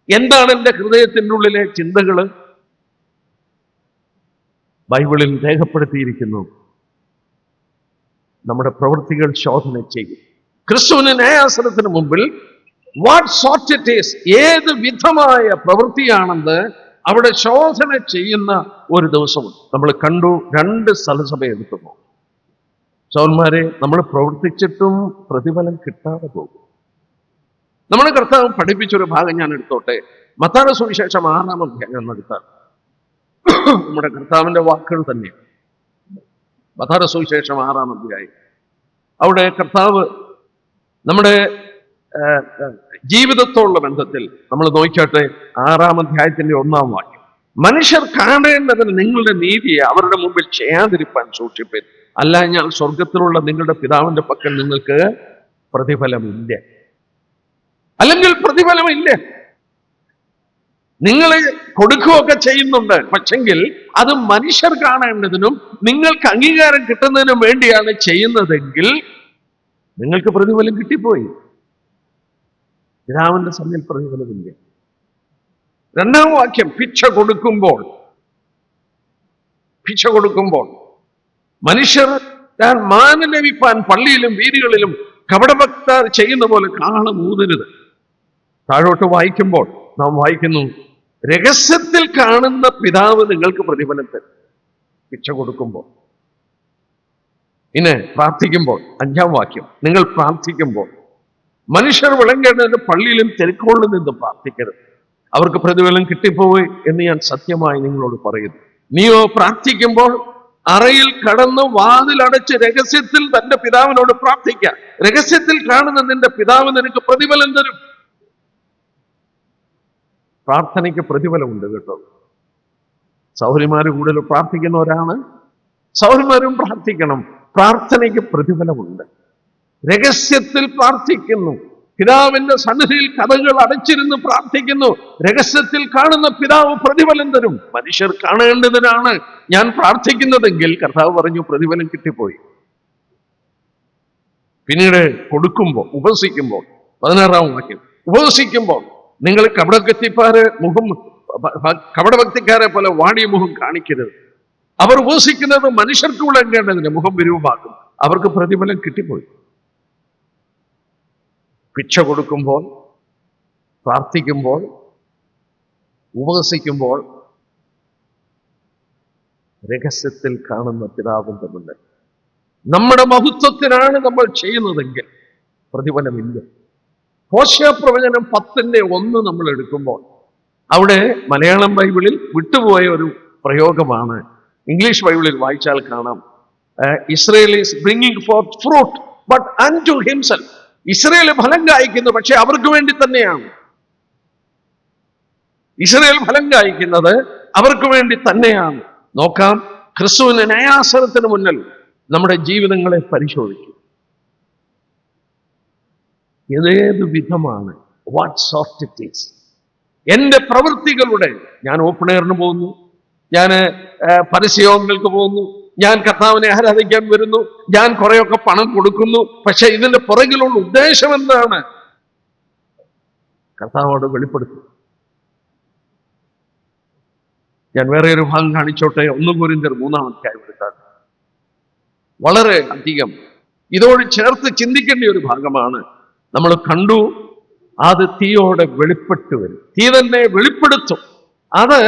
എന്താണ് എൻ്റെ ഹൃദയത്തിൻ്റെ ഉള്ളിലെ ചിന്തകള്? ബൈബിളിൽ രേഖപ്പെടുത്തിയിരിക്കുന്നു. നമ്മുടെ പ്രവൃത്തികൾ ശോധന ചെയ്യും. ക്രിസ്തുവിന് ന്യായാസനത്തിന് മുമ്പിൽ വാട്ട് സോർട്ട് ഇറ്റ് ഈസ്, ഏത് വിധമായ പ്രവൃത്തിയാണെന്ന് അവിടെ ശോധന ചെയ്യുന്ന ഒരു ദിവസമുണ്ട്. നമ്മൾ കണ്ടു, 2 സ്ഥലസഭ എടുക്കുന്നു. സഹോദരന്മാരെ, നമ്മൾ പ്രവർത്തിച്ചിട്ടും പ്രതിഫലം കിട്ടാതെ പോകും. നമ്മുടെ കർത്താവ് പഠിപ്പിച്ചൊരു ഭാഗം ഞാൻ എടുത്തോട്ടെ. മത്തായിയുടെ സുവിശേഷം 6-ാം അധ്യായം എടുത്താൽ നമ്മുടെ കർത്താവിന്റെ വാക്കുകൾ തന്നെ. മത്തായിയുടെ സുവിശേഷം 6-ാം അധ്യായം. അവിടെ കർത്താവ് നമ്മുടെ ജീവിതത്തോടുള്ള ബന്ധത്തിൽ നമ്മൾ നോക്കിയാട്ടെ. 6-ാം അധ്യായത്തിന്റെ 1-ാം വാക്യം, മനുഷ്യർ കാണേണ്ടതിന് നിങ്ങളുടെ നീതിയെ അവരുടെ മുമ്പിൽ ചെയ്യാതിരിപ്പാൻ സൂക്ഷിപ്പിൻ, അല്ല ഞാൻ സ്വർഗത്തിലുള്ള നിങ്ങളുടെ പിതാവിന്റെ പക്കൽ നിങ്ങൾക്ക് പ്രതിഫലമില്ല. അല്ലെങ്കിൽ പ്രതിഫലമില്ല. നിങ്ങൾ കൊടുക്കുകയൊക്കെ ചെയ്യുന്നുണ്ട്, പക്ഷെങ്കിൽ അത് മനുഷ്യർ കാണേണ്ടതിനും നിങ്ങൾക്ക് അംഗീകാരം കിട്ടുന്നതിനും വേണ്ടിയാണ് ചെയ്യുന്നതെങ്കിൽ നിങ്ങൾക്ക് പ്രതിഫലം കിട്ടിപ്പോയി. പിതാവിന്റെ സന്നിധിയിൽ പ്രതിഫലമില്ല. 2-ാം വാക്യം, ഭിക്ഷ കൊടുക്കുമ്പോൾ മനുഷ്യർ താൻ മാന ലഭിപ്പാൻ പള്ളിയിലും വീതികളിലും കപടഭക്തർ ചെയ്യുന്ന പോലെ കാഹളം ഊതരുത്. താഴോട്ട് വായിക്കുമ്പോൾ നാം വായിക്കുന്നു, രഹസ്യത്തിൽ കാണുന്ന പിതാവ് നിങ്ങൾക്ക് പ്രതിഫലം തരും. ഭിക്ഷ കൊടുക്കുമ്പോൾ. പിന്നെ പ്രാർത്ഥിക്കുമ്പോൾ 5-ാം വാക്യം, നിങ്ങൾ പ്രാർത്ഥിക്കുമ്പോൾ മനുഷ്യർ വിളങ്ങേണ്ടതിന്റെ പള്ളിയിലും തെരുക്കോളിലും നിന്ന് പ്രാർത്ഥിക്കരുത്, അവർക്ക് പ്രതിഫലം കിട്ടിപ്പോയി എന്ന് ഞാൻ സത്യമായി നിങ്ങളോട് പറയുന്നു. നീയോ പ്രാർത്ഥിക്കുമ്പോൾ അറയിൽ കടന്ന് വാതിലടച്ച് രഹസ്യത്തിൽ തന്റെ പിതാവിനോട് പ്രാർത്ഥിക്കാം. രഹസ്യത്തിൽ കാണുന്ന നിന്റെ പിതാവ് നിനക്ക് പ്രതിഫലം തരും. പ്രാർത്ഥനയ്ക്ക് പ്രതിഫലമുണ്ട് കേട്ടോ. സൗര്യന്മാര് കൂടുതൽ പ്രാർത്ഥിക്കുന്നവരാണ്. സൗര്യന്മാരും പ്രാർത്ഥിക്കണം. പ്രാർത്ഥനയ്ക്ക് പ്രതിഫലമുണ്ട്. രഹസ്യത്തിൽ പ്രാർത്ഥിക്കുന്നു. പിതാവിന്റെ സന്നിധിയിൽ കഥകൾ അടച്ചിരുന്ന് പ്രാർത്ഥിക്കുന്നു. രഹസ്യത്തിൽ കാണുന്ന പിതാവ് പ്രതിഫലം തരും. മനുഷ്യർ കാണേണ്ടതിനാണ് ഞാൻ പ്രാർത്ഥിക്കുന്നതെങ്കിൽ കർത്താവ് പറഞ്ഞു പ്രതിഫലം കിട്ടിപ്പോയി. പിന്നീട് കൊടുക്കുമ്പോൾ, ഉപവസിക്കുമ്പോൾ 16-ാം വാക്യം, ഉപവസിക്കുമ്പോൾ നിങ്ങൾ കപടഭക്തിക്കാരെ പോലെ വാടിയ മുഖം കാണിക്കരുത്. അവർ ഉപവസിക്കുന്നത് മനുഷ്യർക്ക് വിളങ്ങേണ്ടതിന് മുഖം വിരൂപമാക്കും. അവർക്ക് പ്രതിഫലം കിട്ടിപ്പോയി. ഭിക്ഷ കൊടുക്കുമ്പോൾ, പ്രാർത്ഥിക്കുമ്പോൾ, ഉപവസിക്കുമ്പോൾ രഹസ്യത്തിൽ കാണുന്ന പിതാവിന്റെ മുന്നിൽ നമ്മുടെ മഹത്വത്തിനാണ് നമ്മൾ ചെയ്യുന്നതെങ്കിൽ പ്രതിഫലമില്ല. ഹോശേയ പ്രവചനം 10:1 നമ്മൾ എടുക്കുമ്പോൾ അവിടെ മലയാളം ബൈബിളിൽ വിട്ടുപോയ ഒരു പ്രയോഗമാണ്. ഇംഗ്ലീഷ് ബൈബിളിൽ വായിച്ചാൽ കാണാം, Israel is bringing fourth fruit but unto himself. Israel ഫലം കായ്ക്കുന്നു, പക്ഷെ അവർക്ക് വേണ്ടി തന്നെയാണ്. ഇസ്രായേൽ ഫലം കായ്ക്കുന്നത് അവർക്ക് വേണ്ടി തന്നെയാണ്. നോക്കാം, ക്രിസ്തുവിന്റെ ന്യായാസനത്തിന് മുന്നിൽ നമ്മുടെ ജീവിതങ്ങളെ പരിശോധിക്കും. ഏത് വിധമാണ്, വാട്ട് സോഫ്റ്റ് ഇറ്റ് ഈസ്. എന്റെ പ്രവൃത്തികളുടെ, ഞാൻ ഓപ്പൺ എയറിന് പോകുന്നു, ഞാൻ പരസ്യയോഗങ്ങൾക്ക് പോകുന്നു, ഞാൻ കർത്താവിനെ ആരാധിക്കാൻ വരുന്നു, ഞാൻ കുറെയൊക്കെ പണം കൊടുക്കുന്നു, പക്ഷെ ഇതിന്റെ പുറകിലുള്ള ഉദ്ദേശം എന്താണ്? കർത്താവോട് വെളിപ്പെടുത്തും. ഞാൻ വേറെ ഒരു ഭാഗം കാണിച്ചോട്ടെ. 1 കൊരിന്ത്യർ 3-ാം അധ്യായം എടുത്താൽ വളരെ അധികം ഇതോട് ചേർത്ത് ചിന്തിക്കേണ്ട ഒരു ഭാഗമാണ്. നമ്മൾ കണ്ടു, അത് തീയോടെ വെളിപ്പെട്ടു വരും. തീ തന്നെ വെളിപ്പെടുത്തും. അത്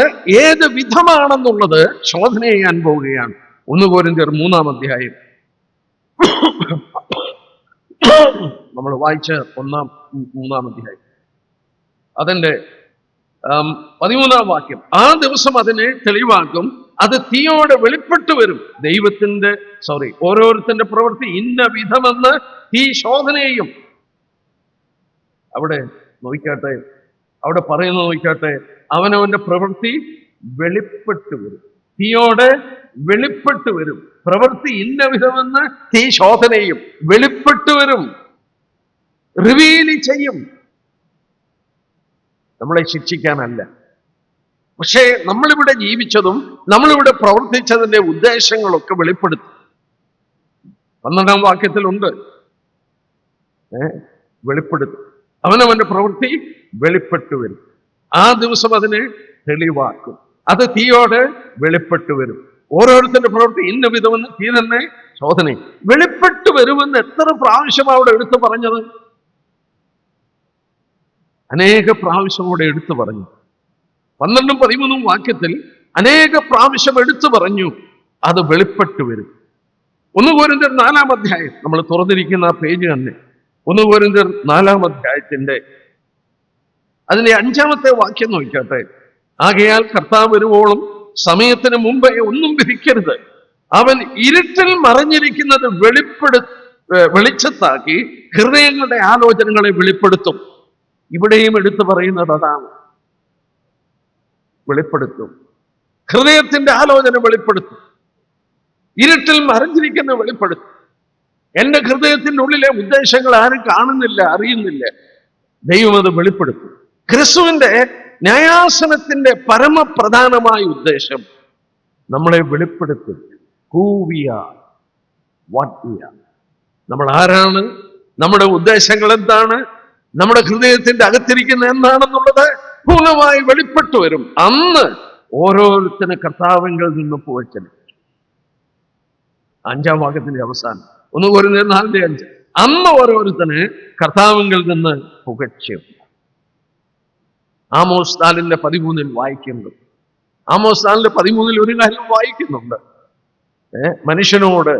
ഏത് വിധമാണെന്നുള്ളത് ശോധന ചെയ്യാൻ പോവുകയാണ്. 1 കൊരിന്ത്യർ 3-ാം അധ്യായം നമ്മൾ വായിച്ച 3-ാം അധ്യായം അതിന്റെ 13-ാം വാക്യം. ആ ദിവസം അതിനെ തെളിവാക്കും, അത് തീയോടെ വെളിപ്പെട്ടു വരും. ഓരോരുത്തന്റെ പ്രവൃത്തി ഇന്ന വിധമെന്ന് തീ ശോധന ചെയ്യും. അവിടെ നോക്കിക്കാട്ടെ, അവിടെ പറയുന്നത് നോക്കിക്കാട്ടെ, അവനവന്റെ പ്രവൃത്തി വെളിപ്പെട്ടു വരും. തീയോടെ വെളിപ്പെട്ടു വരും. പ്രവൃത്തി ഇന്ന വിധമെന്ന് തീ ശോധന ചെയ്യും. വെളിപ്പെട്ടു വരും, റിവീൽ ചെയ്യും. നമ്മളെ ശിക്ഷിക്കാനല്ല. പക്ഷേ നമ്മളിവിടെ ജീവിച്ചതും നമ്മളിവിടെ പ്രവർത്തിച്ചതിന്റെ ഉദ്ദേശങ്ങളൊക്കെ വെളിപ്പെടുത്തും. 12-ാം വാക്യത്തിലുണ്ട്, വെളിപ്പെടുത്തും. അവനവന്റെ പ്രവൃത്തി വെളിപ്പെട്ടു വരും. ആ ദിവസം അതിനെ തെളിവാക്കും, അത് തീയോടെ വെളിപ്പെട്ടു വരും. ഓരോരുത്തരുടെ പ്രവൃത്തി ഇന്ന വിധമെന്ന് തീ തന്നെ ശോധന വെളിപ്പെട്ടു വരുമെന്ന് എത്ര പ്രാവശ്യം അവിടെ എടുത്തു പറഞ്ഞത്? അനേക പ്രാവശ്യം അവിടെ എടുത്തു പറഞ്ഞു. 12-ഉം 13-ഉം വാക്യത്തിൽ അനേക പ്രാവശ്യം എടുത്തു പറഞ്ഞു, അത് വെളിപ്പെട്ടു വരും. 1 കൊരിന്ത്യർ 4-ാം അധ്യായം നമ്മൾ തുറന്നിരിക്കുന്ന ആ പേജ് തന്നെ. 1 കൊരിന്ത്യർ 4-ാം അധ്യായത്തിന്റെ അതിന്റെ 5-ാമത്തെ വാക്യം നോക്കിക്കട്ടെ. ആകയാൽ കർത്താവ് വരുവോളം സമയത്തിന് മുമ്പേ ഒന്നും വിധിക്കരുത്. അവൻ ഇരുട്ടിൽ മറഞ്ഞിരിക്കുന്നത് വെളിച്ചത്താക്കി ഹൃദയങ്ങളുടെ ആലോചനകളെ വെളിപ്പെടുത്തും. ഇവിടെയും എടുത്തു പറയുന്നത് അതാണ്, വെളിപ്പെടുത്തും. ഹൃദയത്തിന്റെ ആലോചന വെളിപ്പെടുത്തും. ഇരുട്ടിൽ മറഞ്ഞിരിക്കുന്ന വെളിപ്പെടുത്തും. എന്റെ ഹൃദയത്തിന്റെ ഉള്ളിലെ ഉദ്ദേശങ്ങൾ ആരും കാണുന്നില്ല, അറിയുന്നില്ല. ദൈവം അത് വെളിപ്പെടുത്തും. ക്രിസ്തുവിന്റെ ന്യായാസനത്തിന്റെ പരമപ്രധാനമായ ഉദ്ദേശം നമ്മളെ വെളിപ്പെടുത്തും. Who we are, what we are. നമ്മൾ ആരാണ്, നമ്മുടെ ഉദ്ദേശങ്ങൾ എന്താണ്, നമ്മുടെ ഹൃദയത്തിന്റെ അകത്തിരിക്കുന്ന എന്താണെന്നുള്ളത് പൂർണ്ണമായി വെളിപ്പെട്ടു വരും. അന്ന് ഓരോരുത്തരും കർത്താവിങ്കിൽ നിന്ന് പുകഴ്ച. 5-ാം വാക്യത്തിന്റെ അവസാനം 1 കൊരിന്ത്യർ 4-5. അന്ന് ഓരോരുത്തന് കർത്താവിങ്കിൽ നിന്ന് പുകഴ്ച. ആമോസ് 4:13 വായിക്കുന്നുണ്ട്. ആമോസ് 4:13 ഒരു കാര്യം വായിക്കുന്നുണ്ട്. മനുഷ്യനോട്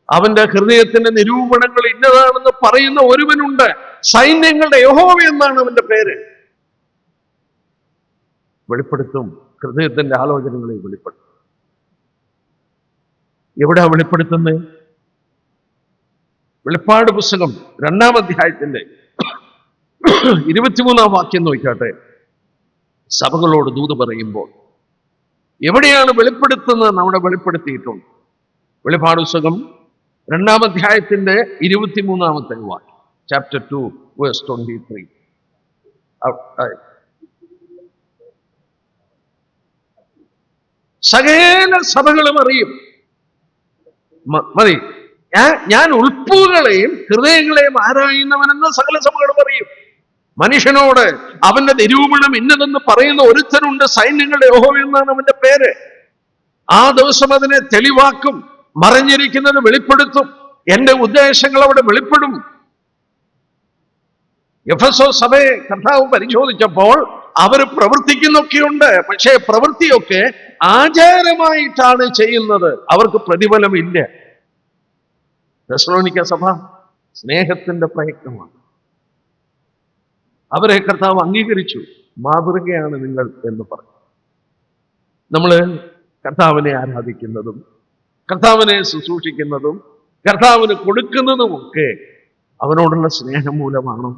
അവന്റെ ഹൃദയത്തിന്റെ നിരൂപണങ്ങൾ ഇന്നതാണെന്ന് പറയുന്ന ഒരുവനുണ്ട്. സൈന്യങ്ങളുടെ യഹോവ എന്നാണ് അവന്റെ പേര്. വെളിപ്പെടുത്തും. ഹൃദയത്തിന്റെ ആലോചനകളെ വെളിപ്പെടുത്തും. എവിടെയാ വെളിപ്പെടുത്തുന്നത്? വെളിപ്പാട് പുസ്തകം 2-ാം അധ്യായത്തിന്റെ 23-ാം വാക്യം നോക്കിക്കാട്ടെ. സഭകളോട് ദൂത് പറയുമ്പോൾ എവിടെയാണ് വെളിപ്പെടുത്തുന്നത്? അവിടെ വെളിപ്പെടുത്തിയിട്ടുണ്ട്. വെളിപ്പാട് പുസ്തകം 2-ാം അധ്യായത്തിന്റെ 23-ാമത്തെ വാക്യം, ചാപ്റ്റർ 2 വേഴ്സ് 23. സകല സഭകളും അറിയും. മതി, ഞാൻ ഉൾപ്പുകളെയും ഹൃദയങ്ങളെയും ആരായുന്നവനെന്ന് സകല സഭകളും അറിയും. മനുഷ്യനോട് അവന്റെ നിരൂപണം ഇന്നതെന്ന് പറയുന്ന ഒരുത്തനുണ്ട്. സൈന്യങ്ങളുടെ യഹോവ എന്നാണ് അവന്റെ പേര്. ആ ദിവസം അതിനെ തെളിവാക്കും, മറഞ്ഞിരിക്കുന്നത് വെളിപ്പെടുത്തും. എന്റെ ഉദ്ദേശങ്ങൾ അവിടെ വെളിപ്പെടും. എഫെസോസ് സഭയെ കർത്താവ് പരിശോധിച്ചപ്പോൾ അവർ പ്രവർത്തിക്കുന്നൊക്കെയുണ്ട്. പക്ഷേ പ്രവൃത്തിയൊക്കെ ആചാരമായിട്ടാണ് ചെയ്യുന്നത്. അവർക്ക് പ്രതിഫലമില്ല. തെസ്സലോനിക്ക സഭ സ്നേഹത്തിന്റെ പ്രയത്നമാണ്. അവരെ കർത്താവ് അംഗീകരിച്ചു. മാതൃകയാണ് നിങ്ങൾ എന്ന് പറഞ്ഞു. നമ്മള് കർത്താവിനെ ആരാധിക്കുന്നതും കർത്താവിനെ ശുശ്രൂഷിക്കുന്നതും കർത്താവിന് കൊടുക്കുന്നതുമൊക്കെ അവനോടുള്ള സ്നേഹം മൂലമാണോ?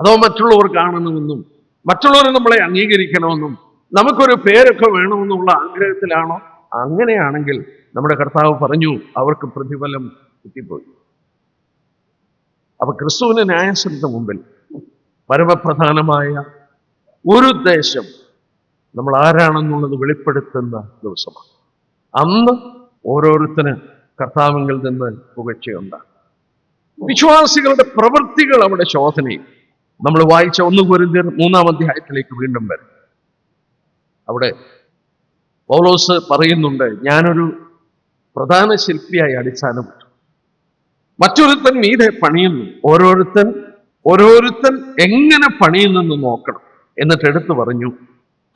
അതോ മറ്റുള്ളവർ കാണണമെന്നും മറ്റുള്ളവർ നമ്മളെ അംഗീകരിക്കണമെന്നും നമുക്കൊരു പേരൊക്കെ വേണമെന്നുള്ള ആഗ്രഹത്തിലാണോ? അങ്ങനെയാണെങ്കിൽ നമ്മുടെ കർത്താവ് പറഞ്ഞു അവർക്ക് പ്രതിഫലം കിട്ടിപ്പോയി. അപ്പൊ ക്രിസ്തുവിന് ന്യായാസനത്തിന് മുമ്പിൽ പരമപ്രധാനമായ ഒരു ഉദ്ദേശം നമ്മൾ ആരാണെന്നുള്ളത് വെളിപ്പെടുത്തുന്ന ദിവസമാണ്. അന്ന് ഓരോരുത്തന് കർത്താവിങ്കിൽ നിന്ന് പുകഴ്ചയുണ്ടാകും. വിശ്വാസികളുടെ പ്രവൃത്തികൾ അവിടെ ശോധനയും. നമ്മൾ വായിച്ച 1 കൊരിന്ത്യർ 3-ാം അധ്യായത്തിലേക്ക് വീണ്ടും വരും. അവിടെ പൗലോസ് പറയുന്നുണ്ട്, ഞാനൊരു പ്രധാന ശില്പിയായി അടിസ്ഥാനപ്പെട്ടു, മറ്റൊരുത്തൻ മീതെ പണിയുന്നു, ഓരോരുത്തൻ എങ്ങനെ പണിയുന്നെന്ന് നോക്കണം. എന്നിട്ട് എടുത്തു പറഞ്ഞു,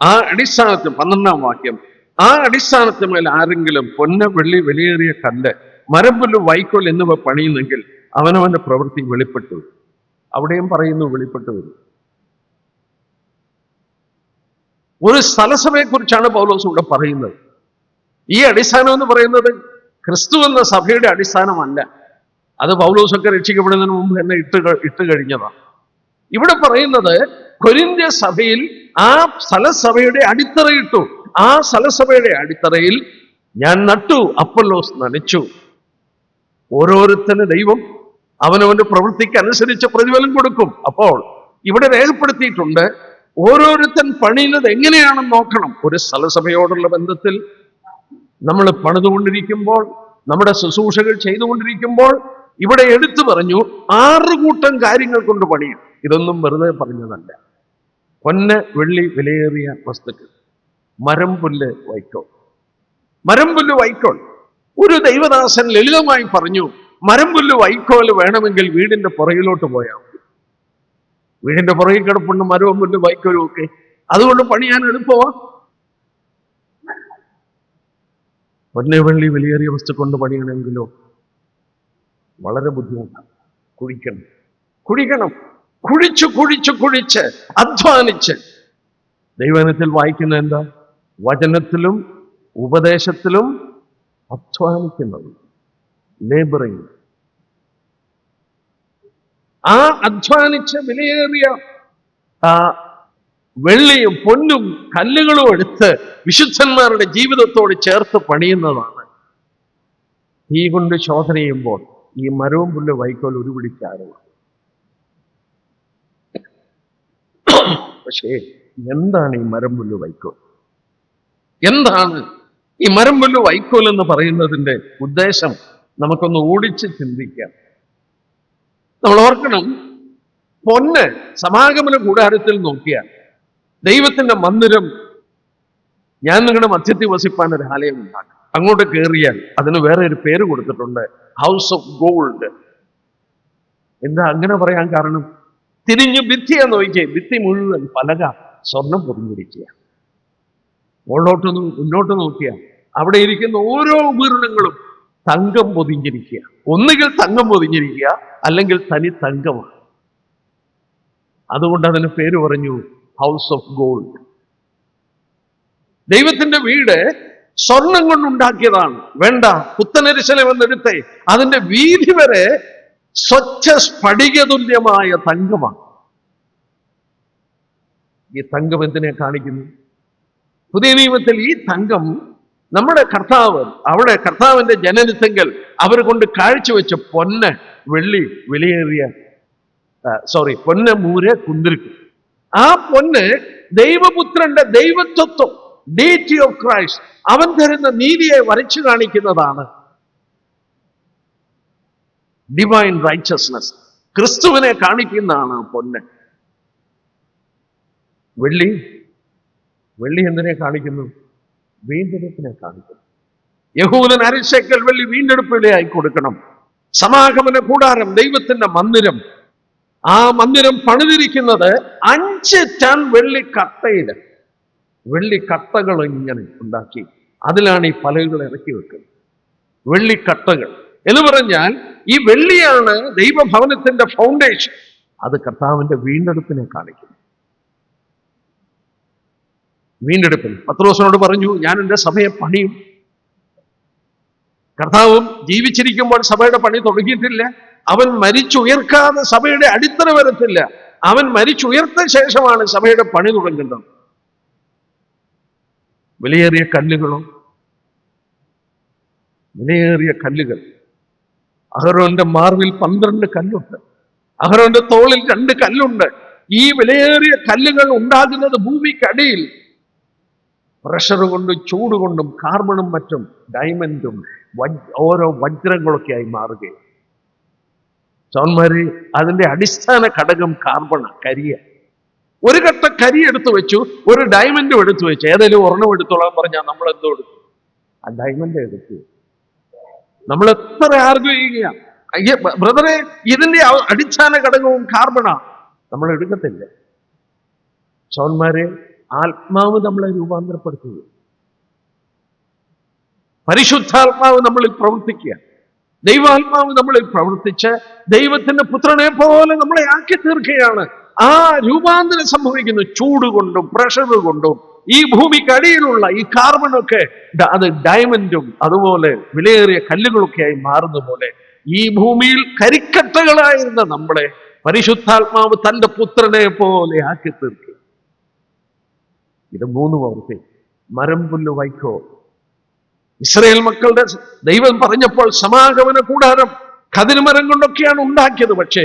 ആ അടിസ്ഥാനത്തിൽ 12-ാം വാക്യം, ആ അടിസ്ഥാനത്തിന്മേൽ ആരെങ്കിലും പൊന്ന്, വെള്ളി, വിലയേറിയ കല്ല്, മരംപുല്ല്, വൈക്കോൽ എന്നിവ പണിയുന്നെങ്കിൽ അവനവന്റെ പ്രവൃത്തി വെളിപ്പെട്ടു വരും. അവിടെയും പറയുന്നു വെളിപ്പെട്ടു വരും. ഒരു സ്ഥലസഭയെ കുറിച്ചാണ് പൗലോസ് ഇവിടെ പറയുന്നത്. ഈ അടിസ്ഥാനം എന്ന് പറയുന്നത് ക്രിസ്തു എന്ന സഭയുടെ അടിസ്ഥാനമല്ല. അത് പൗലോസൊക്കെ രക്ഷിക്കപ്പെടുന്നതിന് മുമ്പ് തന്നെ ഇട്ട് കഴിഞ്ഞതാണ്. ഇവിടെ പറയുന്നത് കൊരിന്ത്യ സഭയിൽ ആ സ്ഥലസഭയുടെ അടിത്തറയിട്ടു. ആ സ്ഥലസഭയുടെ അടിത്തറയിൽ ഞാൻ നട്ടു, അപ്പൊല്ലോസ് നനച്ചു. ഓരോരുത്തന് ദൈവം അവനവന്റെ പ്രവൃത്തിക്ക് അനുസരിച്ച് പ്രതിഫലം കൊടുക്കും. അപ്പോൾ ഇവിടെ രേഖപ്പെടുത്തിയിട്ടുണ്ട്, ഓരോരുത്തൻ പണിയുന്നത് എങ്ങനെയാണെന്ന് നോക്കണം. ഒരു സ്ഥലസഭയോടുള്ള ബന്ധത്തിൽ നമ്മൾ പണിതുകൊണ്ടിരിക്കുമ്പോൾ, നമ്മുടെ ശുശ്രൂഷകൾ ചെയ്തുകൊണ്ടിരിക്കുമ്പോൾ ഇവിടെ എടുത്തു പറഞ്ഞു 6 കൂട്ടം കാര്യങ്ങൾ കൊണ്ട് പണിയും. ഇതൊന്നും വെറുതെ പറഞ്ഞതല്ല. പൊന്ന്, വെള്ളി, വിലയേറിയ വസ്തുക്കൾ, മരംപുല്ല്, വൈക്കോൽ. മരംപുല്ല്, വൈക്കോൽ. ഒരു ദൈവദാസൻ ലളിതമായി പറഞ്ഞു, മരംപുല്ല്, വൈക്കോല് വേണമെങ്കിൽ വീടിന്റെ പുറകിലോട്ട് പോയാൽ മതി. വീടിന്റെ പുറകിൽ കിടപ്പുണ്ട് മരവും പുല്ല്, വൈക്കോലും ഒക്കെ. അതുകൊണ്ട് പണിയാൻ എളുപ്പമാ. പൊന്ന്, വെള്ളി, വിലയേറിയ വസ്തു കൊണ്ട് പണിയണമെങ്കിലോ വളരെ ബുദ്ധിമുട്ടാണ്. കുഴിക്കണം. കുഴിച്ച് അധ്വാനിച്ച്. ദൈവജനത്തിൽ വായിക്കുന്ന എന്താ? വചനത്തിലും ഉപദേശത്തിലും അധ്വാനിക്കുന്നത്, ലേബറിങ്. ആ അധ്വാനിച്ച് വിലയേറിയ വെള്ളിയും പൊന്നും കല്ലുകളും എടുത്ത് വിശുദ്ധന്മാരുടെ ജീവിതത്തോട് ചേർത്ത് പണിയുന്നതാണ്. തീ കൊണ്ട് ശോധന ചെയ്യുമ്പോൾ ഈ മരവും പുല്ല്, വൈക്കോൽ ഉരുപിടിച്ചാരമാണ്. പക്ഷേ എന്താണ് ഈ മരം, പുല്ല്, വൈക്കോൽ? എന്താണ് ഈ മരം, പുല്ല്, വൈക്കോൽ എന്ന് പറയുന്നതിന്റെ ഉദ്ദേശം? നമുക്കൊന്ന് ഓടിച്ച് ചിന്തിക്കാം. നമ്മൾ ഓർക്കണം, പൊന്ന് സമാഗമന കൂടാരത്തിൽ നോക്കിയാൽ ദൈവത്തിന്റെ മന്ദിരം, ഞാൻ നിങ്ങളുടെ മധ്യത്തിൽ വസിപ്പാൻ ഒരു ആലയം ഉണ്ടാക്കും. അങ്ങോട്ട് കയറിയാൽ അതിന് വേറെ ഒരു പേര് കൊടുത്തിട്ടുണ്ട്, ഹൗസ് ഓഫ് ഗോൾഡ്. എന്താ അങ്ങനെ പറയാൻ കാരണം? തിരിഞ്ഞ് ഭിത്തിയാ നോക്കിയേ, ഭിത്തി മുഴുവൻ പലക സ്വർണം പൊതിഞ്ഞിരിക്കുക. മുന്നോട്ട് നോക്കിയാൽ അവിടെ ഇരിക്കുന്ന ഓരോ ഉപകരണങ്ങളും തങ്കം പൊതിഞ്ഞിരിക്കുക. ഒന്നുകിൽ തങ്കം പൊതിഞ്ഞിരിക്കുക, അല്ലെങ്കിൽ തനി തങ്കമാണ്. അതുകൊണ്ട് അതിന് പേര് പറഞ്ഞു ഹൗസ് ഓഫ് ഗോൾഡ്. ദൈവത്തിന്റെ വീട് സ്വർണം കൊണ്ടുണ്ടാക്കിയതാണ്. വേണ്ട, പുത്തനെരുശലേം എന്നെടുത്തേ, അതിന്റെ വീതി വരെ സ്വച്ഛ സ്ഫടികതുല്യമായ തങ്കമാണ്. ഈ തങ്കം എന്തിനെ കാണിക്കുന്നു? പുതിയ നിയമത്തിൽ ഈ തങ്കം നമ്മുടെ കർത്താവ്, അവിടെ കർത്താവിന്റെ ജനനത്തെങ്കിൽ അവർ കൊണ്ട് കാഴ്ചവെച്ച പൊന്ന്, വെള്ളി, വിലയേറിയ പൊന്ന്, മൂര്, കുന്തിരിക്കം. ആ പൊന്ന് ദൈവപുത്രന്റെ ദൈവത്വം, ഡീറ്റി ഓഫ് ക്രൈസ്റ്റ്, അവൻ തരുന്ന നീതിയെ വരച്ചു കാണിക്കുന്നതാണ്. ഡിവൈൻ റൈച്ചസ്നസ്, ക്രിസ്തുവിനെ കാണിക്കുന്നതാണ് പൊന്ന്. വെള്ളി എന്തിനെ കാണിക്കുന്നു? വീണ്ടെടുപ്പിനെ കാണിക്കുന്നു. യഹൂദൻ 1/2 ശേക്കെൽ വെള്ളി വീണ്ടെടുപ്പിലെയായി കൊടുക്കണം. സമാഗമന കൂടാരം, ദൈവത്തിന്റെ മന്ദിരം, ആ മന്ദിരം പണിതിരിക്കുന്നത് 5 ടൺ വെള്ളിക്കട്ടയിൽ. വെള്ളിക്കട്ടകൾ ഇങ്ങനെ ഉണ്ടാക്കി അതിലാണ് ഈ പലകൾ ഇറക്കി വെക്കുന്നത്. വെള്ളിക്കട്ടകൾ എന്ന് പറഞ്ഞാൽ ഈ വെള്ളിയാണ് ദൈവഭവനത്തിന്റെ ഫൗണ്ടേഷൻ. അത് കർത്താവിന്റെ വീണ്ടെടുപ്പിനെ കാണിക്കുന്നു. വീണ്ടെടുപ്പിൽ പത്രോസിനോട് പറഞ്ഞു, ഞാൻ എൻ്റെ സഭയെ പണിയും. കർത്താവും ജീവിച്ചിരിക്കുമ്പോൾ സഭയുടെ പണി തുടങ്ങിയിട്ടില്ല. അവൻ മരിച്ചുയർക്കാതെ സഭയുടെ അടിത്തറ വരത്തില്ല. അവൻ മരിച്ചുയർത്ത ശേഷമാണ് സഭയുടെ പണി തുടങ്ങുന്നത്. വിലയേറിയ കല്ലുകളോ, വിലയേറിയ കല്ലുകൾ. അഹരോന്റെ മാർവിൽ 12 കല്ലുണ്ട്, അഹരോന്റെ തോളിൽ 2 കല്ലുണ്ട്. ഈ വിലയേറിയ കല്ലുകൾ ഉണ്ടാകുന്നത് ഭൂമിക്കടിയിൽ പ്രഷർ കൊണ്ടും ചൂട് കൊണ്ടും കാർബണും മറ്റും ഡയമണ്ടും ഓരോ വജ്രങ്ങളൊക്കെ ആയി മാറുകയും. സോന്മാരെ, അതിന്റെ അടിസ്ഥാന ഘടകം കാർബണ, കരിയ. ഒരു കട്ട കരി എടുത്തു വെച്ചു, ഒരു ഡയമണ്ടും എടുത്തു വെച്ചു. ഏതെങ്കിലും ഒരെണ്ണം എടുത്തോളാൻ പറഞ്ഞാൽ നമ്മൾ എന്തോ എടുക്കും? ആ ഡയമണ്ട് എടുത്തു. നമ്മൾ എത്ര ആർഗ്യൂ ചെയ്യുക, ബ്രദറെ ഇതിന്റെ അടിസ്ഥാന ഘടകവും കാർബണ, നമ്മൾ എടുക്കത്തില്ല. സോന്മാരെ, ആത്മാവ് നമ്മളെ രൂപാന്തരപ്പെടുത്തുക, പരിശുദ്ധാത്മാവ് നമ്മളിൽ പ്രവർത്തിക്കുക, ദൈവാത്മാവ് നമ്മളിൽ പ്രവർത്തിച്ച് ദൈവത്തിന്റെ പുത്രനെ പോലെ നമ്മളെ ആക്കി തീർക്കുകയാണ്. ആ രൂപാന്തരം സംഭവിക്കുന്നു ചൂട് കൊണ്ടും പ്രഷർ കൊണ്ടും. ഈ ഭൂമിക്കടിയിലുള്ള ഈ കാർബണൊക്കെ അത് ഡയമണ്ടും അതുപോലെ വിലയേറിയ കല്ലുകളൊക്കെ ആയി മാറുന്ന പോലെ ഈ ഭൂമിയിൽ കരിക്കട്ടകളായിരുന്ന നമ്മളെ പരിശുദ്ധാത്മാവ് തന്റെ പുത്രനെ പോലെ ആക്കി തീർക്കുക. ഇത് 3 പ്രവൃത്തി. മരം, പുല്ല്, വൈക്കോൽ. ഇസ്രായേൽ മക്കളുടെ ദൈവം പറഞ്ഞപ്പോൾ സമാഗമന കൂടാരം കതിരുമരം കൊണ്ടൊക്കെയാണ് ഉണ്ടാക്കിയത്. പക്ഷേ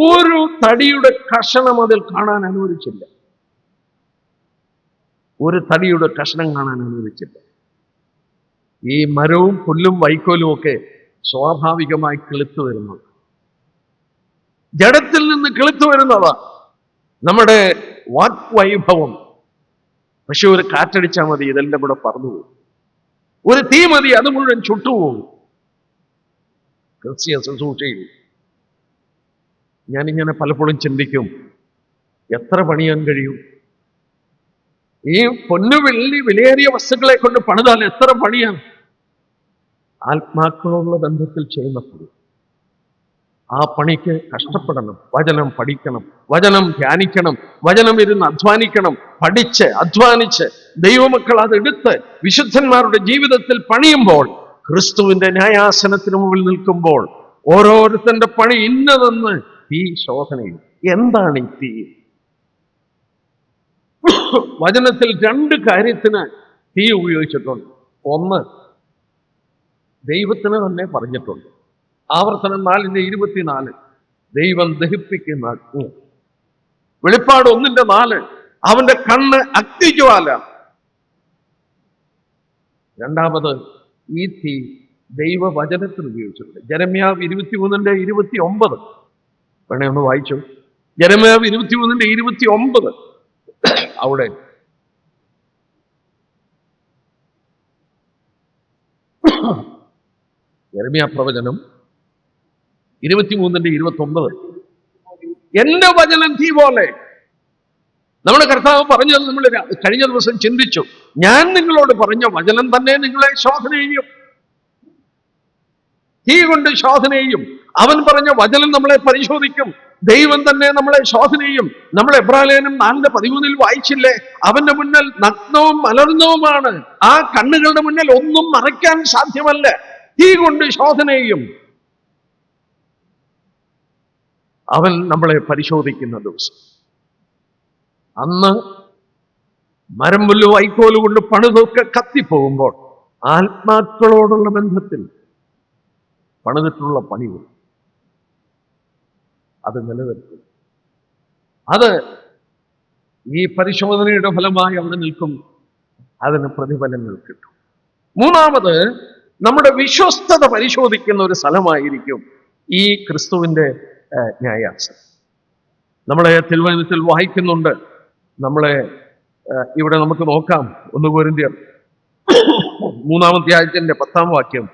ഒരു തടിയുടെ കഷണം അതിൽ കാണാൻ അനുവദിച്ചില്ല. ഒരു തടിയുടെ കഷണം കാണാൻ അനുവദിച്ചില്ല. ഈ മരവും പുല്ലും വൈക്കോലും ഒക്കെ സ്വാഭാവികമായി കിളുത്തു വരുന്നത്, ജഡത്തിൽ നിന്ന് കിളുത്തു വരുന്നതാ നമ്മുടെ വാക്വൈഭവം. പക്ഷെ ഒരു കാറ്റടിച്ചാൽ മതി, ഇതെല്ലാം കൂടെ പറന്നുപോകും. ഒരു തീ മതി, അത് മുഴുവൻ ചുട്ടുപോകും. ക്രിസ്തീയ ശുശ്രൂഷയിൽ ഞാനിങ്ങനെ പലപ്പോഴും ചിന്തിക്കും, എത്ര പണിയാൻ കഴിയും? ഈ പൊന്നു വെള്ളി വിലയേറിയ വസ്തുക്കളെ കൊണ്ട് പണിതാൽ എത്ര പണിയാണ്? ആത്മാക്കളുള്ള ബന്ധത്തിൽ ചെയ്യുന്ന പണി. ആ പണിക്ക് കഷ്ടപ്പെടണം, വചനം പഠിക്കണം, വചനം ധ്യാനിക്കണം, വചനം ഇരുന്ന് അധ്വാനിക്കണം. പഠിച്ച് അധ്വാനിച്ച് ദൈവമക്കൾ അതെടുത്ത് വിശുദ്ധന്മാരുടെ ജീവിതത്തിൽ പണിയുമ്പോൾ, ക്രിസ്തുവിന്റെ ന്യായാസനത്തിന് മുമ്പിൽ നിൽക്കുമ്പോൾ ഓരോരുത്തന്റെ പണി ഇന്നതെന്ന് തീ ശോധനയും. എന്താണ് ഈ തീ? വചനത്തിൽ 2 കാര്യത്തിന് തീ ഉപയോഗിച്ചിട്ടുണ്ട്. ഒന്ന്, ദൈവത്തിന് തന്നെ പറഞ്ഞിട്ടുണ്ട്. ആവർത്തനം 4:24 ദൈവം ദഹിപ്പിക്കുന്ന അഗ്നി. വെളിപ്പാട് 1:4 അവന്റെ കണ്ണ് അഗ്നിജ്വാല. രണ്ടാമത്, ഈ തീ ദൈവവചനത്തിന് ഉപയോഗിച്ചിട്ടുണ്ട്. യെരമ്യാവ് 23:29 വേണേ ഒന്ന് വായിച്ചു. യെരമ്യാവ് 23:29 അവിടെ യെരമ്യാ പ്രവചനം 23:29 എന്റെ വചനം തീ പോലെ. നമ്മുടെ കർത്താവ് പറഞ്ഞത് നമ്മൾ കഴിഞ്ഞ ദിവസം ചിന്തിച്ചു. ഞാൻ നിങ്ങളോട് പറഞ്ഞ വചനം തന്നെ നിങ്ങളെ ശോധന ചെയ്യും, തീ കൊണ്ട് ശോധന ചെയ്യും. അവൻ പറഞ്ഞ വചനം നമ്മളെ പരിശോധിക്കും. ദൈവം തന്നെ നമ്മളെ ശോധന ചെയ്യും. നമ്മൾ എബ്രായലേഖനം 4:13 വായിച്ചില്ലേ? അവന്റെ മുന്നിൽ നഗ്നവും മലർന്നവുമാണ്. ആ കണ്ണുകളുടെ മുന്നിൽ ഒന്നും മറയ്ക്കാൻ സാധ്യമല്ല. തീ കൊണ്ട് ശോധന ചെയ്യും. അവൻ നമ്മളെ പരിശോധിക്കുന്ന ദിവസം. അന്ന് മരം, പുല്ല്, വൈക്കോല് കൊണ്ട് പണിതൊക്കെ കത്തിപ്പോകുമ്പോൾ ആത്മാക്കളോടുള്ള ബന്ധത്തിൽ പണിതിട്ടുള്ള പണികൾ അത് നിലനിർത്തും. അത് ഈ പരിശോധനയുടെ ഫലമായി അവിടെ നിൽക്കും. അതിന് പ്രതിഫലങ്ങൾ കിട്ടും. മൂന്നാമത്, നമ്മുടെ വിശ്വസ്തത പരിശോധിക്കുന്ന ഒരു സ്ഥലമായിരിക്കും ഈ ക്രിസ്തുവിന്റെ ന്യായാസനം. നമ്മളെ തിരുവചനത്തിൽ വായിക്കുന്നുണ്ട്. നമ്മളെ ഇവിടെ നമുക്ക് നോക്കാം. 1 കൊരിന്ത്യർ 3-ാം അധ്യായത്തിന്റെ 10-ാം വാക്യം.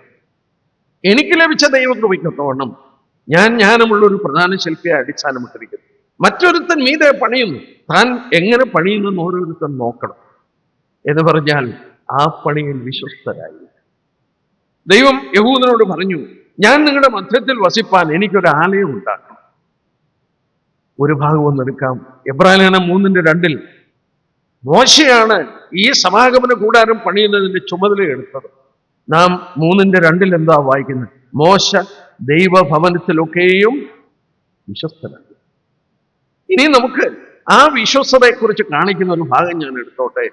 എനിക്ക് ലഭിച്ച ദൈവകൃപയ്ക്കൊത്തവണ്ണം ഞാൻ ജ്ഞാനമുള്ള ഒരു പ്രധാന ശില്പിയെ അടിസ്ഥാനമിട്ടിരിക്കുന്നു. മറ്റൊരുത്തൻ മീതെ പണിയുന്നു, താൻ എങ്ങനെ പണിയുന്നെന്ന് ഓരോരുത്തൻ നോക്കണം എന്ന് പറഞ്ഞാൽ ആ പണിയിൽ വിശ്വസ്തരായി. ദൈവം യഹൂദനോട് പറഞ്ഞു, ഞാൻ നിങ്ങളുടെ മധ്യത്തിൽ വസിപ്പാൻ എനിക്കൊരു ആലയം ഉണ്ടാക്കണം. ഒരു ഭാഗം ഒന്നെടുക്കാം. എബ്രായലേഖനം 3:2 മോശയാണ് ഈ സമാഗമന കൂടാരം പണിയുന്നതിന്റെ ചുമതല എടുത്തത്. നാം 3:2 എന്താ വായിക്കുന്നത്? മോശ ദൈവഭവനത്തിലൊക്കെയും വിശ്വസ്തനായി. ഇനി നമുക്ക് ആ വിശ്വസ്തതയെക്കുറിച്ച് കാണിക്കുന്ന ഒരു ഭാഗം ഞാൻ എടുത്തോട്ടെ.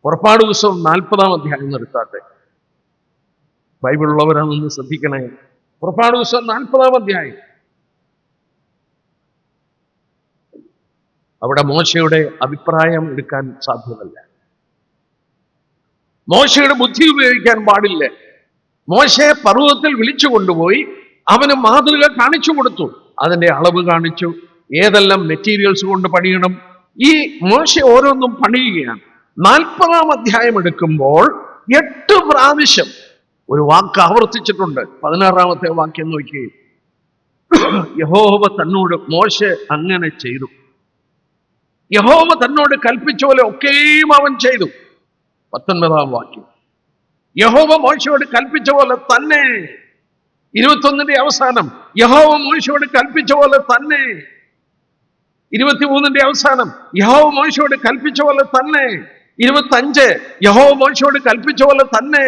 പുറപ്പാട് പുസ്തകം 40-ാം അധ്യായം എടുത്താട്ടെ. ബൈബിളുള്ളവരാണെന്ന് ശ്രദ്ധിക്കണേ. പുറപ്പാട് പുസ്തകം 40-ാം അധ്യായം. അവിടെ മോശയുടെ അഭിപ്രായം എടുക്കാൻ സാധ്യമല്ല. മോശയുടെ ബുദ്ധി ഉപയോഗിക്കാൻ പാടില്ല. മോശയെ പർവ്വതത്തിൽ വിളിച്ചു കൊണ്ടുപോയി അവന് മാതൃക കാണിച്ചു കൊടുത്തു. അതിന്റെ അളവ് കാണിച്ചു, ഏതെല്ലാം മെറ്റീരിയൽസ് കൊണ്ട് പണിയണം. ഈ മോശ ഓരോന്നും പണിയുകയാണ്. 40-ാം അധ്യായം എടുക്കുമ്പോൾ 8 പ്രാവശ്യം ഒരു വാക്ക് ആവർത്തിച്ചിട്ടുണ്ട്. 16-ാമത്തെ വാക്യം നോക്കി. യഹോവ തന്നോട്, മോശ അങ്ങനെ ചെയ്തു. യഹോവ തന്നോട് കൽപ്പിച്ച പോലെ ഒക്കെയും അവൻ ചെയ്തു. 19-ാം വാക്യം. യഹോവ മോശയോട് കൽപ്പിച്ച പോലെ തന്നെ. 21-ന്റെ അവസാനം. യഹോവ മോശയോട് കൽപ്പിച്ച പോലെ തന്നെ. 23-ന്റെ അവസാനം. യഹോവ മോശയോട് കൽപ്പിച്ച പോലെ തന്നെ. 25 യഹോവ മോശയോട് കൽപ്പിച്ച പോലെ തന്നെ.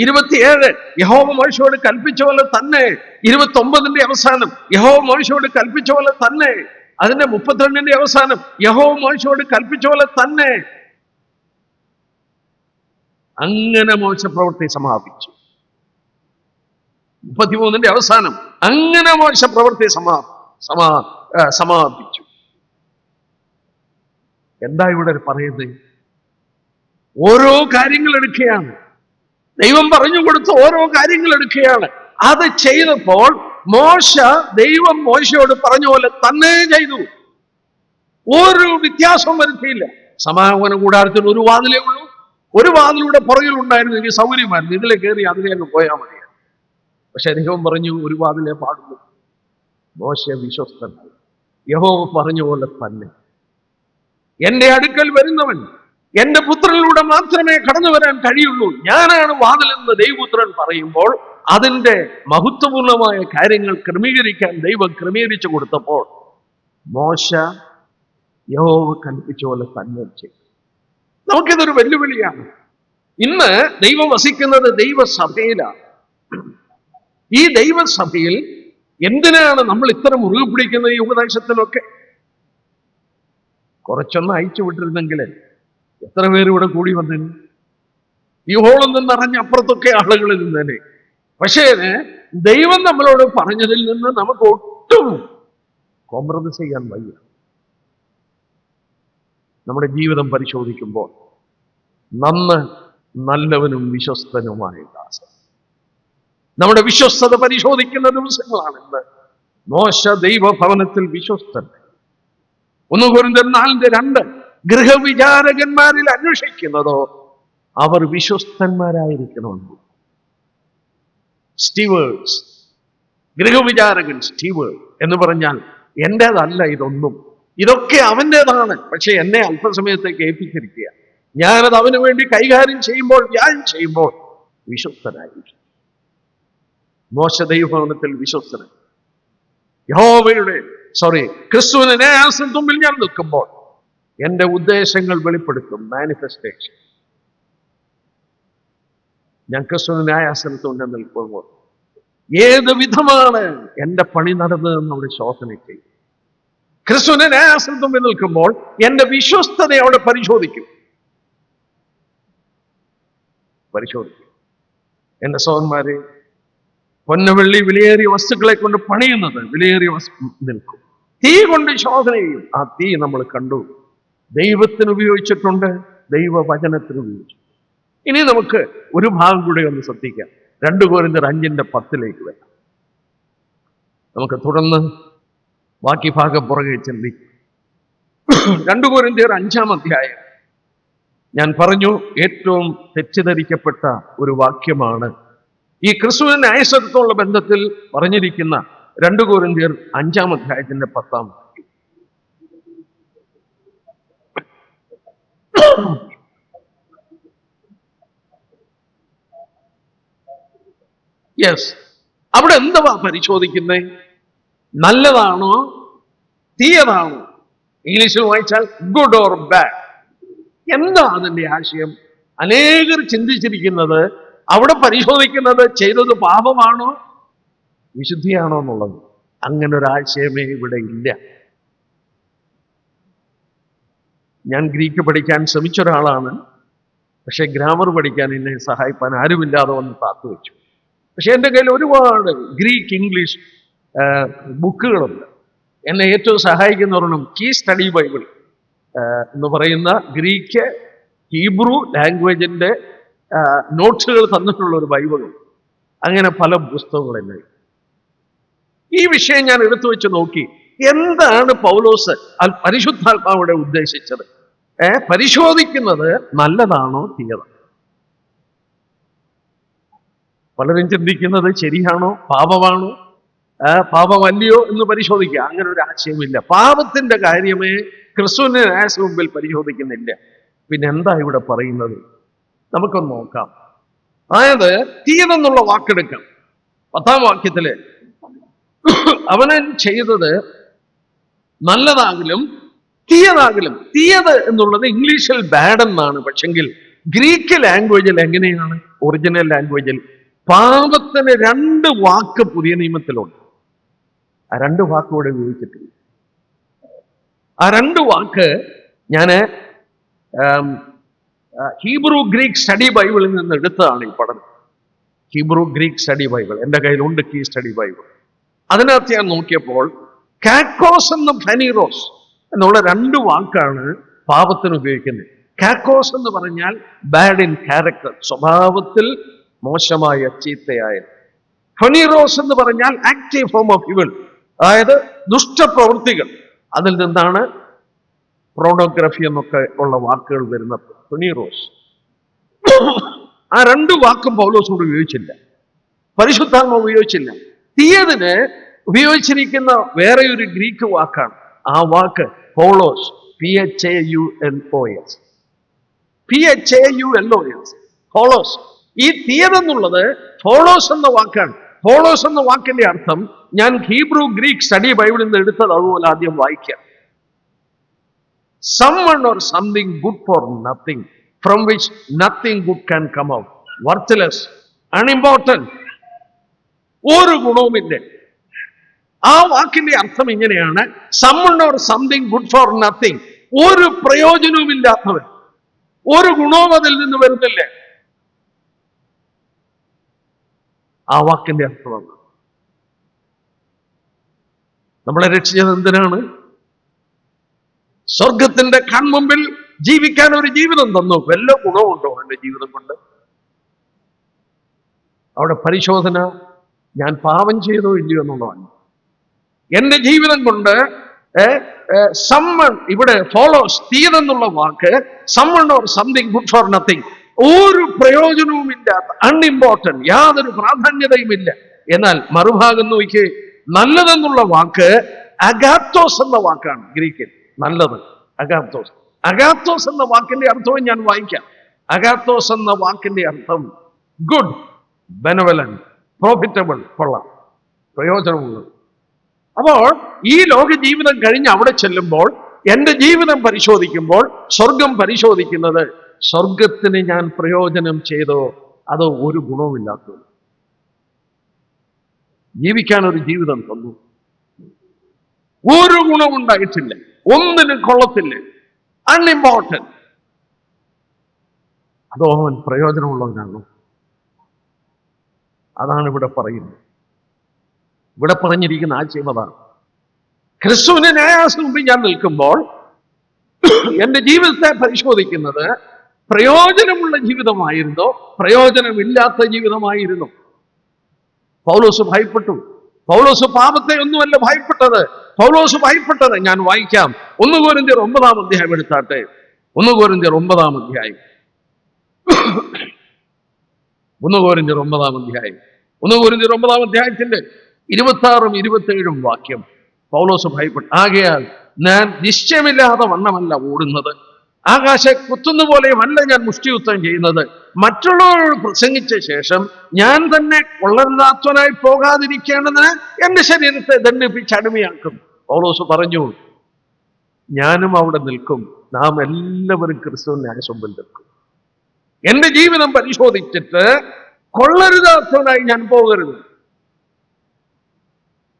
27 യഹോവ മോശയോട് കൽപ്പിച്ച പോലെ തന്നെ. 29-ന്റെ അവസാനം. യഹോവ മോശയോട് കൽപ്പിച്ച പോലെ തന്നെ. അതിന്റെ 32-ന്റെ അവസാനം. യഹോവ മോശയോട് കൽപ്പിച്ച പോലെ തന്നെ. അങ്ങനെ മോശ പ്രവൃത്തി സമാപിച്ചു. 33-ന്റെ അവസാനം. അങ്ങനെ മോശ പ്രവൃത്തി സമാപിച്ചു. എന്താ ഇവിടെ പറയുന്നത്? ഓരോ കാര്യങ്ങൾ എടുക്കുകയാണ്. ദൈവം പറഞ്ഞു കൊടുത്ത ഓരോ കാര്യങ്ങൾ എടുക്കുകയാണ്. അത് ചെയ്തപ്പോൾ ദൈവം മോശയോട് പറഞ്ഞ പോലെ തന്നെ ചെയ്തു. ഒരു വ്യത്യാസവും വരുത്തിയില്ല. സമാഗമന കൂടാരത്തിന് ഒരു വാതിലേ ഉള്ളൂ. ഒരു വാതിലൂടെ പുറകിലുണ്ടായിരുന്നു. എനിക്ക് സൗകര്യമായിരുന്നു, ഇതിലെ കയറി അതിലേ അങ്ങ് പോയാൽ മതിയാണ്. പക്ഷെ ദൈവം പറഞ്ഞു ഒരു വാതിലേ പാടുള്ളൂ. മോശ വിശ്വസ്തനായി. യഹോവ പറഞ്ഞ പോലെ തന്നെ. എന്റെ അടുക്കൽ വരുന്നവൻ എന്റെ പുത്രനിലൂടെ മാത്രമേ കടന്നു വരാൻ കഴിയുള്ളൂ, ഞാനാണ് വാതിലെന്ന് ദൈവപുത്രൻ പറയുമ്പോൾ അതിന്റെ മഹത്വപൂർണമായ കാര്യങ്ങൾ ക്രമീകരിക്കാൻ ദൈവം ക്രമീകരിച്ചു കൊടുത്തപ്പോൾ മോശ യഹോവ കൽപ്പിച്ച പോലെ തന്നെ ചെയ്തു. നമുക്കിതൊരു വെല്ലുവിളിയാണ്. ഇന്ന് ദൈവം വസിക്കുന്നത് ദൈവസഭയിലാണ്. ഈ ദൈവസഭയിൽ എന്തിനാണ് നമ്മൾ ഇത്ര മുറുകെ പിടിക്കുന്നത്? ഈ ഉപദേശത്തിലൊക്കെ കുറച്ചൊന്ന് അയച്ചു വിട്ടിരുന്നെങ്കിൽ എത്ര പേര് ഇവിടെ കൂടി വന്നേനെ? ഈ ഹോളിൽ നിന്ന് അറിഞ്ഞ അപ്പുറത്തൊക്കെ ആളുകൾ നിന്നേനെ. പക്ഷേ ദൈവം നമ്മളോട് പറഞ്ഞതിൽ നിന്ന് നമുക്ക് ഒട്ടും കോംപ്രമൈസ് ചെയ്യാൻ വയ്യ. നമ്മുടെ ജീവിതം പരിശോധിക്കുമ്പോൾ നല്ലവനും വിശ്വസ്തനുമായ ദാസൻ. നമ്മുടെ വിശ്വസ്തത പരിശോധിക്കുന്ന ദിവസങ്ങളാണിന്ന്. മോശ ദൈവഭവനത്തിൽ വിശ്വസ്തൻ. 1 കൊരിന്ത്യർ 4:2 ഗൃഹവിചാരകന്മാരിൽ അന്വേഷിക്കുന്നതോ അവർ വിശ്വസ്തന്മാരായിരിക്കണമെന്ന്. സ്റ്റീവേഴ്സ്, ഗൃഹവിചാരകൻ സ്റ്റീവേർഡ് എന്ന് പറഞ്ഞാൽ എന്റേതല്ല ഇതൊന്നും, ഇതൊക്കെ അവൻ്റെതാണ്. പക്ഷെ എന്നെ അല്പസമയത്തേക്ക് ഏൽപ്പിച്ചിരിക്കുക. ഞാനത് അവന് വേണ്ടി കൈകാര്യം ചെയ്യുമ്പോൾ, വിശ്വസ്തനായിരിക്കും. മോശ ദൈവഭവനത്തിൽ വിശ്വസ്തനായി. ക്രിസ്തുവിന്റെ ന്യായാസനത്തിന് മുമ്പിൽ ഞാൻ നിൽക്കുമ്പോൾ എന്റെ ഉദ്ദേശങ്ങൾ വെളിപ്പെടുത്തും. മാനിഫെസ്റ്റേഷൻ. ഞാൻ ക്രിസ്തുവിന്റെ ന്യായാസനത്തിൽ ഞാൻ നിൽക്കുമ്പോൾ ഏത് വിധമാണ് എന്റെ പണി നടന്നതെന്ന് അവിടെ ശോധന ചെയ്യും. ക്രിസ്തുവിന്റെ ന്യായാസനത്തിന് മുമ്പിൽ നിൽക്കുമ്പോൾ എന്റെ വിശ്വസ്തത അവിടെ പരിശോധിക്കും. എന്റെ സഹോദരന്മാരെ, പൊന്നുവെള്ളി വിലയേറിയ വസ്തുക്കളെ കൊണ്ട് പണിയുന്നത് വിലയേറിയ നിൽക്കും. തീ കൊണ്ട് ശോധന ചെയ്യും. ആ തീ നമ്മൾ കണ്ടു. ദൈവത്തിന് ഉപയോഗിച്ചിട്ടുണ്ട്, ദൈവവചനത്തിന് ഉപയോഗിച്ചു. ഇനി നമുക്ക് ഒരു ഭാഗം കൂടെ ഒന്ന് ശ്രദ്ധിക്കാം. 2 കൊരിന്ത്യർ 5:10 വരാം. നമുക്ക് തുടർന്ന് ബാക്കി ഭാഗം പുറകെ ചിന്തിക്കും. 2 കൊരിന്ത്യർ 5-ാം അധ്യായം. ഞാൻ പറഞ്ഞു, ഏറ്റവും തെറ്റിദ്ധരിക്കപ്പെട്ട ഒരു വാക്യമാണ് ഈ ക്രിസ്തുവിന്റെ ന്യായസനത്തോടുള്ള ബന്ധത്തിൽ പറഞ്ഞിരിക്കുന്ന 2 കൊരിന്ത്യർ 5-ാം അധ്യായത്തിന്റെ 10-ാം വാക്യം. അവിടെ എന്താ പരിശോധിക്കുന്നത്? നല്ലതാണോ തീയതാണോ? ഇംഗ്ലീഷിൽ വായിച്ചാൽ ഗുഡ് ഓർ ബാഡ്. എന്താ അതിന്റെ ആശയം? അനേകർ ചിന്തിച്ചിരിക്കുന്നത് അവിടെ പരിശോധിക്കുന്നത് ചെയ്തത് പാപമാണോ വിശുദ്ധിയാണോ എന്നുള്ളത്. അങ്ങനെ ഒരു ആശയമേ ഇവിടെ ഇല്ല. ഞാൻ ഗ്രീക്ക് പഠിക്കാൻ ശ്രമിച്ച ഒരാളാണ്. പക്ഷെ ഗ്രാമർ പഠിക്കാൻ എന്നെ സഹായിപ്പാൻ ആരുമില്ലാതെ വന്ന് താത്തു വെച്ചു. പക്ഷെ എൻ്റെ കയ്യിൽ ഒരുപാട് ഗ്രീക്ക് ഇംഗ്ലീഷ് ബുക്കുകളുണ്ട്. എന്നെ ഏറ്റവും സഹായിക്കുന്ന ഒരെണ്ണം കീ സ്റ്റഡി ബൈബിൾ എന്ന് പറയുന്ന ഗ്രീക്ക് ഹീബ്രു ലാംഗ്വേജിന്റെ നോട്ട്സുകൾ തന്നിട്ടുള്ള ഒരു ബൈബിളും. അങ്ങനെ പല പുസ്തകങ്ങൾ എന്നെ. ഈ വിഷയം ഞാൻ എടുത്തു വെച്ച് നോക്കി, എന്താണ് പൗലോസ് പരിശുദ്ധാത്മാവിടെ ഉദ്ദേശിച്ചത്? പരിശോധിക്കുന്നത് നല്ലതാണോ തീയതാണോ? പലരും ചിന്തിക്കുന്നത് ശരിയാണോ പാപമാണോ പാപമല്ലയോ എന്ന് പരിശോധിക്കുക. അങ്ങനെ ഒരു ആശയമില്ല. പാപത്തിന്റെ കാര്യമേ ക്രിസ്തുവിന്റെ ന്യായത്തിന് മുമ്പിൽ പരിശോധിക്കുന്നില്ല. പിന്നെ എന്താ ഇവിടെ പറയുന്നത്? നമുക്കൊന്ന് നോക്കാം. അതായത് തീയതെന്നുള്ള വാക്കെടുക്കാം. 10-ാം വാക്യത്തില് അവനൻ ചെയ്തത് നല്ലതാകിലും തീയതാകിലും. തീയത് എന്നുള്ളത് ഇംഗ്ലീഷിൽ ബാഡ് എന്നാണ്. പക്ഷെങ്കിൽ ഗ്രീക്ക് ലാംഗ്വേജിൽ എങ്ങനെയാണ്? ഒറിജിനൽ ലാംഗ്വേജിൽ പാപത്തിന് 2 വാക്ക് പുതിയ നിയമത്തിലുണ്ട്. ആ 2 വാക്ക് ഇവിടെ ഉപയോഗിച്ചിട്ടില്ല. ആ 2 വാക്ക് ഞാൻ ഹീബ്രു ഗ്രീക്ക് സ്റ്റഡി ബൈബിളിൽ നിന്ന് എടുത്തതാണ് ഈ പഠനം. ഹീബ്രു ഗ്രീക്ക് സ്റ്റഡി ബൈബിൾ എൻ്റെ കയ്യിലുണ്ട്, കീ സ്റ്റഡി ബൈബിൾ. അതിനകത്ത് ഞാൻ നോക്കിയപ്പോൾ കാക്കോസ് എന്നും ഫെനീറോസ് എന്നുള്ള 2 വാക്കാണ് പാപത്തിന് ഉപയോഗിക്കുന്നത്. കാക്കോസ് എന്ന് പറഞ്ഞാൽ ബാഡ് ഇൻ ക്യാരക്ടർ, സ്വഭാവത്തിൽ മോശമായ ചീത്തയായ. ഫെനീറോസ് എന്ന് പറഞ്ഞാൽ ആക്റ്റീവ് ഫോം ഓഫ് ഇവിൾ, അതായത് ദുഷ്ടപ്രവൃത്തികൾ. അതിൽ നിന്നാണ് പ്രോണോഗ്രഫി എന്നൊക്കെ ഉള്ള വാക്കുകൾ വരുന്നത്. ഫെനീറോസ്. ആ 2 വാക്കും പൗലോസോട് ഉപയോഗിച്ചില്ല, പരിശുദ്ധാത്മ ഉപയോഗിച്ചില്ല. തീയതിന് ഉപയോഗിച്ചിരിക്കുന്ന വേറെ ഒരു ഗ്രീക്ക് വാക്കാണ്. ആ വാക്ക് പോളോസ്, PHAULOS. പോളോസ്. ഈ തീയതെന്നുള്ളത് പോളോസ് എന്ന വാക്കാണ്. പോളോസ് എന്ന വാക്കിന്റെ അർത്ഥം ഞാൻ ഹീബ്രു ഗ്രീക്ക് സ്റ്റഡി ബൈബിളിൽ നിന്ന് എടുത്തത്. അതുപോലെ ആദ്യം വായിക്കാം. Someone or something good for nothing, from which nothing good can come out. Worthless, unimportant, ഒരു ഗുണവുമില്ല. ആ വാക്കിന്റെ അർത്ഥം ഇങ്ങനെയാണ്: someone or something good for nothing. ഒരു പ്രയോജനവുമില്ലാത്തവൻ, ഒരു ഗുണവും അതിൽ നിന്ന് വരുന്നില്ല. ആ വാക്കിന്റെ അർത്ഥമാണ്. നമ്മളെ രക്ഷിച്ചത് എന്തിനാണ്? സ്വർഗത്തിന്റെ കൺമുമ്പിൽ ജീവിക്കാൻ ഒരു ജീവിതം തന്നു. വല്ല ഗുണമുണ്ടോ എന്റെ ജീവിതം കൊണ്ട്? അവിടെ പരിശോധന ഞാൻ പാപം ചെയ്തോ ഇല്ലയോ എന്നുള്ളതാണ്. എന്റെ ജീവിതം കൊണ്ട് സമ്മൺ, ഇവിടെ ഫോളോസ്, തീയതെന്നുള്ള വാക്ക് സമ്മൺ or something good for nothing, ഒരു പ്രയോജനവും ഇല്ലാത്ത, അൺഇമ്പോർട്ടന്റ്, യാതൊരു പ്രാധാന്യതയുമില്ല. എന്നാൽ മറുഭാഗം നോക്കി, നല്ലതെന്നുള്ള വാക്ക് അഗാത്തോസ് എന്ന വാക്കാണ് ഗ്രീക്കിൽ. നല്ലത്, അഗാത്തോസ്. അഗാത്തോസ് എന്ന വാക്കിന്റെ അർത്ഥവും ഞാൻ വായിക്കാം. അഗാത്തോസ് എന്ന വാക്കിന്റെ അർത്ഥം ഗുഡ്, ബെനവലന്റ്, പ്രോഫിറ്റബിൾ, കൊള്ളാം, പ്രയോജനമുള്ളത്. അപ്പോൾ ഈ ലോക ജീവിതം കഴിഞ്ഞ് അവിടെ ചെല്ലുമ്പോൾ എന്റെ ജീവിതം പരിശോധിക്കുമ്പോൾ സ്വർഗം പരിശോധിക്കുന്നത്, സ്വർഗത്തിന് ഞാൻ പ്രയോജനം ചെയ്തോ അതോ ഒരു ഗുണവുമില്ലാത്തത്. ജീവിക്കാൻ ഒരു ജീവിതം തന്നു, ഒരു ഗുണമുണ്ടായിട്ടില്ല, ഒന്നിനും കൊള്ളത്തില്ല, അൺഇമ്പോർട്ടന്റ്. അതോ അവൻ പ്രയോജനമുള്ളവനാണോ? അതാണ് ഇവിടെ പറയുന്നത്. ഇവിടെ പറഞ്ഞിരിക്കുന്ന ആശയം അതാണ്. ക്രിസ്തുവിന്റെ ന്യായാസനത്തിന് മുമ്പിൽ ഞാൻ നിൽക്കുമ്പോൾ എന്റെ ജീവിതത്തെ പരിശോധിക്കുന്നത് പ്രയോജനമുള്ള ജീവിതമായിരുന്നോ പ്രയോജനമില്ലാത്ത ജീവിതമായിരുന്നോ? പൗലോസ് ഭയപ്പെട്ടു. പൗലോസ് പാപത്തെ ഒന്നുമല്ല ഭയപ്പെട്ടത്. പൗലോസ് ഭയപ്പെട്ടത് ഞാൻ വായിക്കാം. 1 കൊരിന്ത്യർ 9-ാം അധ്യായം എടുത്താട്ടെ. 1 കൊരിന്ത്യർ 9-ാം അധ്യായം. 1 കൊരിന്ത്യർ 9-ാം അധ്യായം. 1 കൊരിന്ത്യർ 9-ാം അധ്യായത്തിന്റെ 26-ഉം 27-ഉം വാക്യം. പൗലോസ് ഭയപ്പെട്ടു. ആകയാൽ ഞാൻ നിശ്ചയമില്ലാതെ വണ്ണമല്ല ഓടുന്നത്, ആകാശെ കുത്തുന്ന പോലെയുമല്ല ഞാൻ മുഷ്ടിയുദ്ധം ചെയ്യുന്നത്. മറ്റുള്ളവരോട് പ്രസംഗിച്ച ശേഷം ഞാൻ തന്നെ കൊള്ളരുതാത്തവനായി പോകാതിരിക്കേണ്ടതിന് എന്റെ ശരീരത്തെ ദണ്ഡിപ്പിച്ച് അടിമയാക്കും. പൗലോസ് പറഞ്ഞു, ഞാനും അവിടെ നിൽക്കും, നാം എല്ലാവരും ക്രിസ്തുവിന്റെ ന്യായസഭയിൽ നിൽക്കും. എന്റെ ജീവിതം പരിശോധിച്ചിട്ട് കൊള്ളരുതാത്തവനായി ഞാൻ പോകരുത്.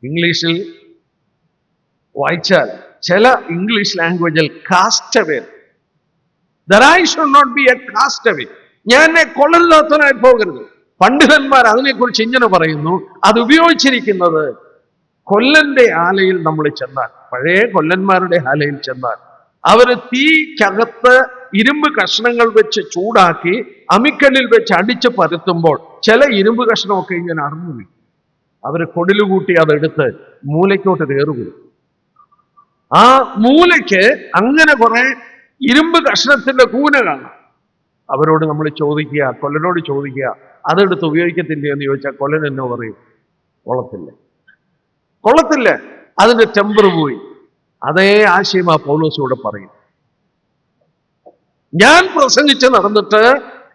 ഇംഗ്ലീഷിൽ വായിച്ചാൽ ചില ഇംഗ്ലീഷ് ലാംഗ്വേജിൽ castaway, that I should not be a castaway. ഞാൻ എന്നെ കൊള്ളരുതാത്തവനായി പോകരുത്. പണ്ഡിതന്മാർ അതിനെക്കുറിച്ച് ഇങ്ങനെ പറയുന്നു, അത് ഉപയോഗിച്ചിരിക്കുന്നത് കൊല്ലന്റെ ആലയിൽ നമ്മൾ ചെന്നാൽ, പഴയ കൊല്ലന്മാരുടെ ആലയിൽ ചെന്നാൽ അവര് തീക്കകത്ത് ഇരുമ്പ് കഷ്ണങ്ങൾ വെച്ച് ചൂടാക്കി അമ്മിക്കല്ലിൽ വെച്ച് അടിച്ച് പരത്തുമ്പോൾ ചില ഇരുമ്പ് കഷ്ണമൊക്കെ ഇങ്ങനെ അടന്നു വീഴും. അവര് കൊടിലുകൂട്ടി അതെടുത്ത് മൂലയ്ക്കോട്ട് കയറുകയും ആ മൂലയ്ക്ക് അങ്ങനെ കുറെ ഇരുമ്പ് കഷ്ണത്തിന്റെ കൂന കാണാം. അവരോട് നമ്മൾ ചോദിക്കുക, കൊല്ലനോട് ചോദിക്കുക, അതെടുത്ത് ഉപയോഗിക്കത്തില്ലേ എന്ന് ചോദിച്ചാൽ കൊല്ലൻ എന്നോ പറയും, കൊള്ളത്തില്ല, കൊള്ളത്തില്ല, അതിന്റെ ടെമ്പർ പോയി. അതേ ആശയം ആ പൗലോസോട് പറയും. ഞാൻ പ്രസംഗിച്ച് നടന്നിട്ട്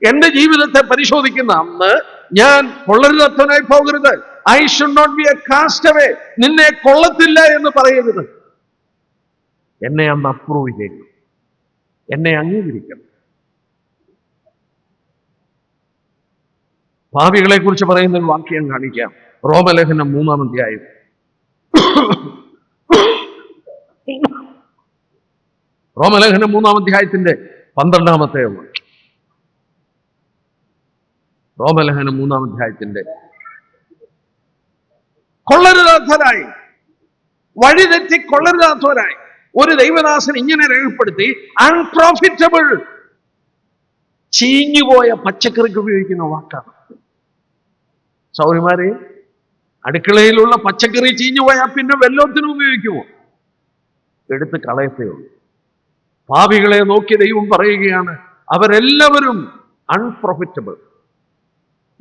എന്റെ ജീവിതത്തെ പരിശോധിക്കുന്ന അന്ന് ഞാൻ കൊള്ളരുതാത്തവനായി പോകരുത്. I should not be a castaway. നിന്നെ കൊള്ളത്തില്ല എന്ന് പറയരുത്. എന്നെ അന്ന് അപ്രൂവ് ചെയ്യണം, എന്നെ അംഗീകരിക്കണം. ഭാവികളെ കുറിച്ച് പറയുന്ന ഒരു വാക്യം കാണിക്കാം. റോമലേഖനം 3-ാം അധ്യായം. റോമലേഖനം 3-ാം അധ്യായത്തിന്റെ 12-ാമത്തെ വാക്യം. റോമലേഖനം 3-ാം അധ്യായത്തിന്റെ കൊള്ളരുതാത്തവരായി, വഴിതെറ്റി കൊള്ളരുതാത്തവരായി ഒരു ദൈവദാസൻ ഇങ്ങനെ രേഖപ്പെടുത്തി, അൺപ്രോഫിറ്റബിൾ. ചീഞ്ഞുപോയ പച്ചക്കറിക്ക് ഉപയോഗിക്കുന്ന വാക്കാണ്. സൗരിമാരെ, അടുക്കളയിലുള്ള പച്ചക്കറി ചീഞ്ഞുപോയാൽ പിന്നെ വെല്ലത്തിനും ഉപയോഗിക്കുമോ? എടുത്ത് കളയത്തേ ഉള്ളൂ. പാപികളെ നോക്കി ദൈവം പറയുകയാണ്, അവരെല്ലാവരും അൺപ്രോഫിറ്റബിൾ.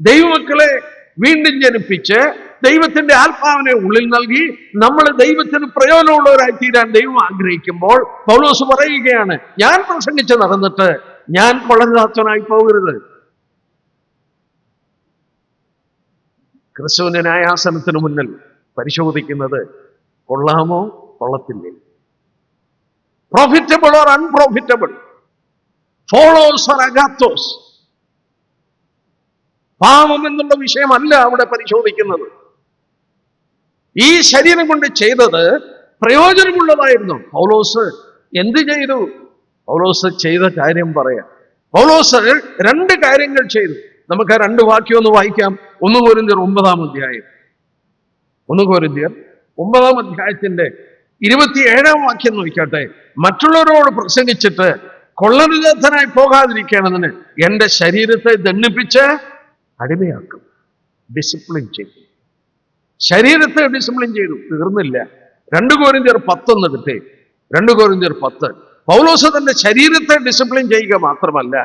ദൈവമക്കളെ വീണ്ടും ജനിപ്പിച്ച് ദൈവത്തിന്റെ ആത്മാവിനെ ഉള്ളിൽ നൽകി നമ്മൾ ദൈവത്തിന് പ്രയോജനമുള്ളവരായി തീരാൻ ദൈവം ആഗ്രഹിക്കുമ്പോൾ പൗലോസ് പറയുകയാണ്, ഞാൻ പ്രസംഗിച്ച് നടന്നിട്ട് ഞാൻ കൊള്ളരുതാത്തവനായി പോകരുത്. ക്രിസ്തുവിന്റെ ന്യായാസനത്തിന് മുന്നിൽ പരിശോധിക്കുന്നത് കൊള്ളാമോ കൊള്ളത്തില്ലേ, പ്രോഫിറ്റബിൾ ഓർ അൺപ്രോഫിറ്റബിൾ, ഫോളോസ് ഓർ അഗാത്തോസ്. പാപം എന്നുള്ള വിഷയമല്ല അവിടെ പരിശോധിക്കുന്നത്. ഈ ശരീരം കൊണ്ട് ചെയ്തത് പ്രയോജനമുള്ളതായിരുന്നു. പൗലോസ് എന്ത് ചെയ്തു? പൗലോസ് ചെയ്ത കാര്യം പറയാം. പൗലോസ് 2 കാര്യങ്ങൾ ചെയ്തു. നമുക്ക് ആ 2 വാക്യം ഒന്ന് വായിക്കാം. 1 കൊരിന്ത്യർ 9-ാം അധ്യായം. 1 കൊരിന്ത്യർ 9-ാം അധ്യായത്തിന്റെ 27-ാം വാക്യം നോക്കട്ടെ. മറ്റുള്ളവരോട് പ്രസംഗിച്ചിട്ട് കൊള്ളരുതാത്തനായി പോകാതിരിക്കേണ്ടതിന് എന്റെ ശരീരത്തെ ദണ്ഡിപ്പിച്ച് അടിമയാക്കും, ഡിസിപ്ലിൻ ചെയ്തു. ശരീരത്തെ ഡിസിപ്ലിൻ ചെയ്തു, തീർന്നില്ല. 2 കൊരിന്ത്യർ 10 എടുത്തേ. 2 കൊരിന്ത്യർ 10. പൗലോസ് തന്റെ ശരീരത്തെ ഡിസിപ്ലിൻ ചെയ്യുക മാത്രമല്ല,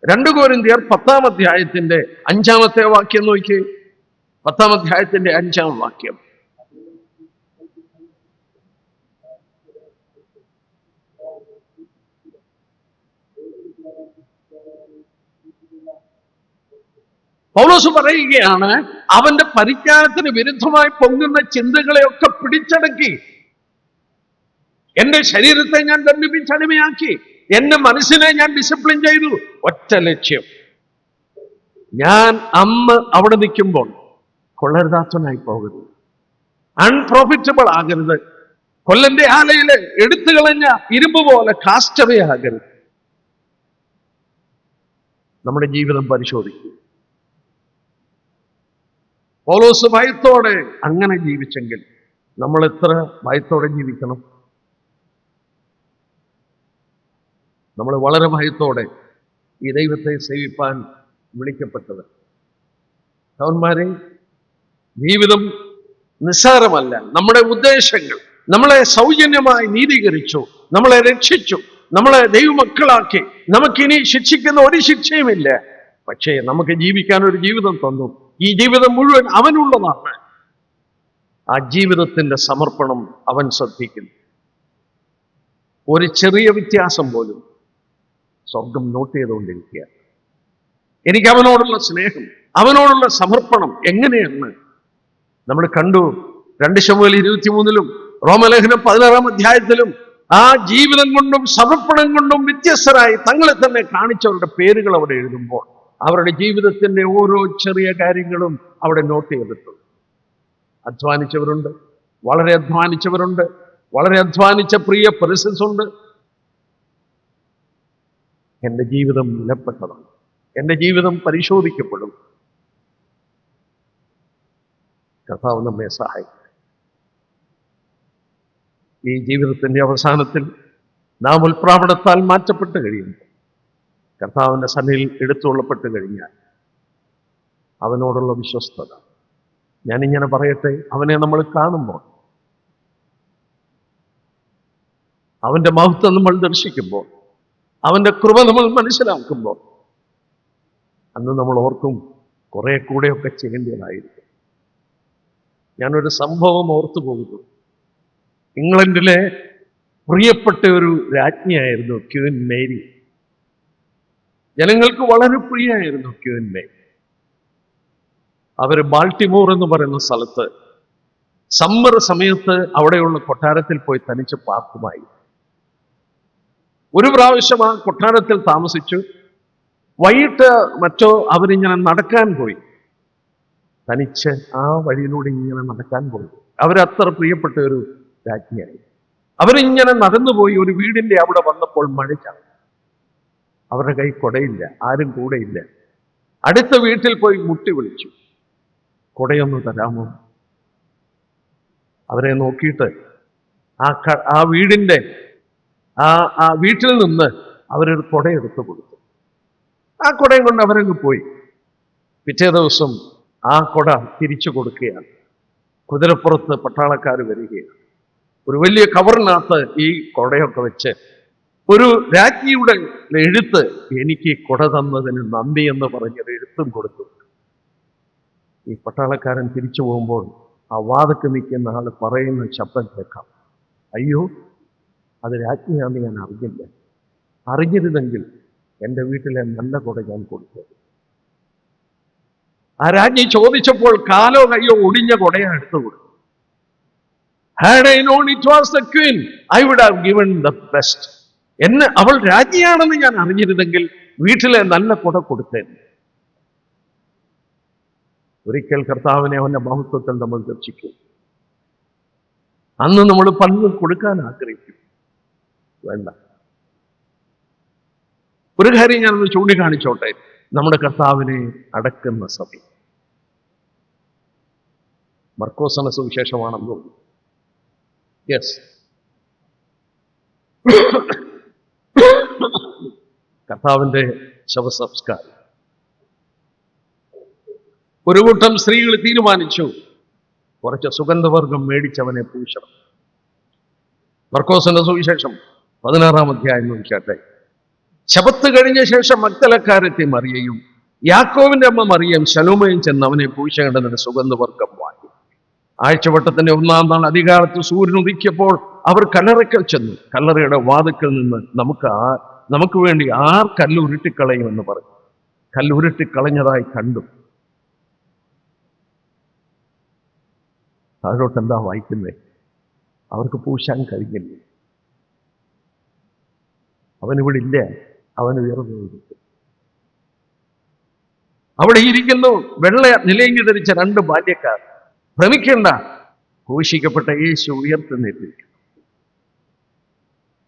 2 കൊരിന്ത്യർ 10-ാം അധ്യായത്തിന്റെ 5-ാമത്തെ വാക്യം നോക്കി. 10-ാം അധ്യായത്തിന്റെ 5-ാം വാക്യം. പൗലോസ് പറയുകയാണ്, അവന്റെ പരിജ്ഞാനത്തിന് വിരുദ്ധമായി പൊങ്ങുന്ന ചിന്തകളെയൊക്കെ പിടിച്ചടക്കി എന്റെ ശരീരത്തെ ഞാൻ ദണ്ഡിപ്പിച്ച് അടിമയാക്കി, എന്റെ മനസ്സിനെ ഞാൻ ഡിസിപ്ലിൻ ചെയ്തു. ഒറ്റ ലക്ഷ്യം, ഞാൻ അന്ന് അവിടെ നിൽക്കുമ്പോൾ കൊള്ളരുതാത്തവനായി പോകരുത്, അൺപ്രോഫിറ്റബിൾ ആകരുത്, കൊല്ലന്റെ ആലയില് എടുത്തു കളഞ്ഞ ഇരുമ്പ് പോലെ കാസ്റ്റവേ ആകരുത്. നമ്മുടെ ജീവിതം പരിശോധിക്കും. പൗലോസ് ഭയത്തോടെ അങ്ങനെ ജീവിച്ചെങ്കിൽ നമ്മൾ എത്ര ഭയത്തോടെ ജീവിക്കണം? നമ്മൾ വളരെ ഭയത്തോടെ ഈ ദൈവത്തെ സേവിപ്പാൻ വിളിക്കപ്പെട്ടത്. സഹോദരന്മാരെ, ജീവിതം നിസ്സാരമല്ല. നമ്മുടെ ഉദ്ദേശങ്ങൾ നമ്മളെ സൗജന്യമായി നീതീകരിച്ചു, നമ്മളെ രക്ഷിച്ചു, നമ്മളെ ദൈവമക്കളാക്കി. നമുക്കിനി ശിക്ഷിക്കുന്ന ഒരു ശിക്ഷയുമില്ല. പക്ഷേ നമുക്ക് ജീവിക്കാൻ ഒരു ജീവിതം തന്നു. ഈ ജീവിതം മുഴുവൻ അവനുള്ളതാണ്. ആ ജീവിതത്തിന്റെ സമർപ്പണം അവൻ ശ്രദ്ധിക്കുന്നു. ഒരു ചെറിയ വ്യത്യാസം പോലും സ്വർഗം നോട്ട് ചെയ്തുകൊണ്ടിരിക്കുക. എനിക്ക് അവനോടുള്ള സ്നേഹം, അവനോടുള്ള സമർപ്പണം എങ്ങനെയാണ് നമ്മൾ കണ്ടു. 2 ശമൂവേൽ 23-ലും റോമലേഖനം 16-ാം അധ്യായത്തിലും ആ ജീവിതം കൊണ്ടും സമർപ്പണം കൊണ്ടും വ്യത്യസ്തരായി തങ്ങളെ തന്നെ കാണിച്ചവരുടെ പേരുകൾ അവിടെ എഴുതുമ്പോൾ അവരുടെ ജീവിതത്തിന്റെ ഓരോ ചെറിയ കാര്യങ്ങളും അവിടെ നോട്ട് ചെയ്തിട്ടുണ്ട്. അധ്വാനിച്ചവരുണ്ട്, വളരെ അധ്വാനിച്ചവരുണ്ട്, വളരെ അധ്വാനിച്ച പ്രിയ പരിസൻസ് ഉണ്ട്. എൻ്റെ ജീവിതം വിലപ്പെട്ടതാണ്, എൻ്റെ ജീവിതം പരിശോധിക്കപ്പെടും. കർത്താവ് നമ്മെ സഹായിക്കും. ഈ ജീവിതത്തിൻ്റെ അവസാനത്തിൽ നാം ഉൽപ്രാപണത്താൽ മാറ്റപ്പെട്ട് കഴിയുമ്പോൾ, കർത്താവിൻ്റെ സന്നിധിയിൽ എടുത്തുകൊള്ളപ്പെട്ട് കഴിഞ്ഞാൽ അവനോടുള്ള വിശ്വസ്തത, ഞാനിങ്ങനെ പറയട്ടെ, അവനെ നമ്മൾ കാണുമ്പോൾ, അവൻ്റെ മഹത്വം നമ്മൾ ദർശിക്കുമ്പോൾ, അവൻ്റെ കൃപ നമ്മൾ മനസ്സിലാക്കുമ്പോൾ, അന്ന് നമ്മൾ ഓർക്കും കുറെ കൂടെയൊക്കെ ചെയ്യേണ്ടതായിരിക്കും. ഞാനൊരു സംഭവം ഓർത്തു പോകുന്നു. ഇംഗ്ലണ്ടിലെ പ്രിയപ്പെട്ട ഒരു രാജ്ഞിയായിരുന്നു ക്വീൻ മേരി. ജനങ്ങൾക്ക് വളരെ പ്രിയമായിരുന്നു ക്വീൻ മേരി. അവർ ബാൾട്ടിമോർ എന്ന് പറയുന്ന സ്ഥലത്ത് സമ്മർ സമയത്ത് അവിടെയുള്ള കൊട്ടാരത്തിൽ പോയി തനിച്ച് പാർക്കുമായി. ഒരു പ്രാവശ്യം ആ കൊട്ടാരത്തിൽ താമസിച്ചു. വൈകിട്ട് മറ്റോ അവരിങ്ങനെ നടക്കാൻ പോയി, തനിച്ച് ആ വഴിയിലൂടെ ഇങ്ങനെ നടക്കാൻ പോയി. അവരത്ര പ്രിയപ്പെട്ട ഒരു രാജ്ഞിയായി. അവരിങ്ങനെ നടന്നുപോയി ഒരു വീടിന്റെ അവിടെ വന്നപ്പോൾ മഴ ചാടി. അവരുടെ കൈ കൊടയില്ല, ആരും കൂടെയില്ല. അടുത്ത വീട്ടിൽ പോയി മുട്ടി വിളിച്ചു, കൊടയൊന്ന് തരാമോ? അവരെ നോക്കിയിട്ട് ആ വീടിന്റെ ആ വീട്ടിൽ നിന്ന് അവരൊരു കൊടയെടുത്ത് കൊടുത്തു. ആ കൊടയും കൊണ്ട് അവരങ്ങ് പോയി. പിറ്റേ ദിവസം ആ കൊട തിരിച്ചു കൊടുക്കുകയാണ്. കുതിരപ്പുറത്ത് പട്ടാളക്കാർ വരികയാണ്. ഒരു വലിയ കവറിനകത്ത് ഈ കൊടയൊക്കെ വെച്ച് ഒരു രാജ്ഞിയുടെ എഴുത്ത്, എനിക്ക് കൊട തന്നതിന് നന്ദി എന്ന് പറഞ്ഞത് എഴുത്തും കൊടുത്തു. ഈ പട്ടാളക്കാരൻ തിരിച്ചു പോകുമ്പോൾ ആ വാതക്ക് നിൽക്കുന്ന ആൾ പറയുന്ന ശബ്ദം കേൾക്കാം, അയ്യോ, അത് രാജ്ഞിയാണെന്ന് ഞാൻ അറിഞ്ഞില്ല. അറിഞ്ഞിരുന്നെങ്കിൽ എൻ്റെ വീട്ടിലെ നല്ല കൊട ഞാൻ കൊടുത്തത്. ആ രാജ്ഞി ചോദിച്ചപ്പോൾ കാലോ കയ്യോ ഒടിഞ്ഞ കൊടയാ എടുത്തു കൊടുത്തു. Had I known it was the queen, I would have given the best. അവൾ രാജ്ഞിയാണെന്ന് ഞാൻ അറിഞ്ഞിരുന്നെങ്കിൽ വീട്ടിലെ നല്ല കൊട കൊടുത്തേനെ. ഒരിക്കൽ കർത്താവിനെ അവന്റെ മഹത്വത്തിൽ നമ്മൾ ദർശിക്കും. അന്ന് നമ്മൾ പലതും കൊടുക്കാൻ ആഗ്രഹിക്കും. വേണ്ട. ഒരു കാര്യം ഞാനൊന്ന് ചൂണ്ടിക്കാണിച്ചോട്ടെ. നമ്മുടെ കർത്താവിനെ അടക്കുന്ന സമയം മർക്കോസിന്റെ സുവിശേഷമാണെന്ന് തോന്നുന്നു. യെസ്, കർത്താവിന്റെ ശവസംസ്കാരം. ഒരു കൂട്ടം സ്ത്രീകൾ തീരുമാനിച്ചു കുറച്ച് സുഗന്ധവർഗം മേടിച്ചവനെ പൂശണം. മർക്കോസിന്റെ സുവിശേഷം 16-ാം അധ്യായം നോക്കിയാട്ടെ. ശബത്ത് കഴിഞ്ഞ ശേഷം മഗ്ദലക്കാരത്തി മറിയയും യാക്കോവിന്റെ അമ്മ മറിയയും ശലോമയും ചെന്ന് അവനെ പൂശേണ്ടതിന് സുഗന്ധവർഗം വാങ്ങി. ആഴ്ചവട്ടത്തിന്റെ 1-ാം നാൾ അധികാലത്ത് സൂര്യൻ ഉദിക്കപ്പോൾ അവർ കല്ലറയ്ക്കൽ ചെന്നു. കല്ലറയുടെ വാതിക്കൽ നിന്ന് നമുക്ക് വേണ്ടി 6 കല്ലുരുട്ടിക്കളയുമെന്ന് പറഞ്ഞു. കല്ലുരുട്ടിക്കളഞ്ഞതായി കണ്ടു. താഴോട്ട് എന്താ വായിക്കുന്നേ? അവർക്ക് പൂശാൻ കഴിഞ്ഞില്ല. അവനിവിടെ ഇല്ല, അവൻ ഉയർന്നു. അവിടെ ഇരിക്കുന്നു വെള്ള നിലയങ്കി ധരിച്ച 2 ബാല്യക്കാർ. ഭ്രമിക്കേണ്ട, ക്രൂശിക്കപ്പെട്ട യേശു ഉയർത്തെഴുന്നേറ്റിരിക്കുന്നു.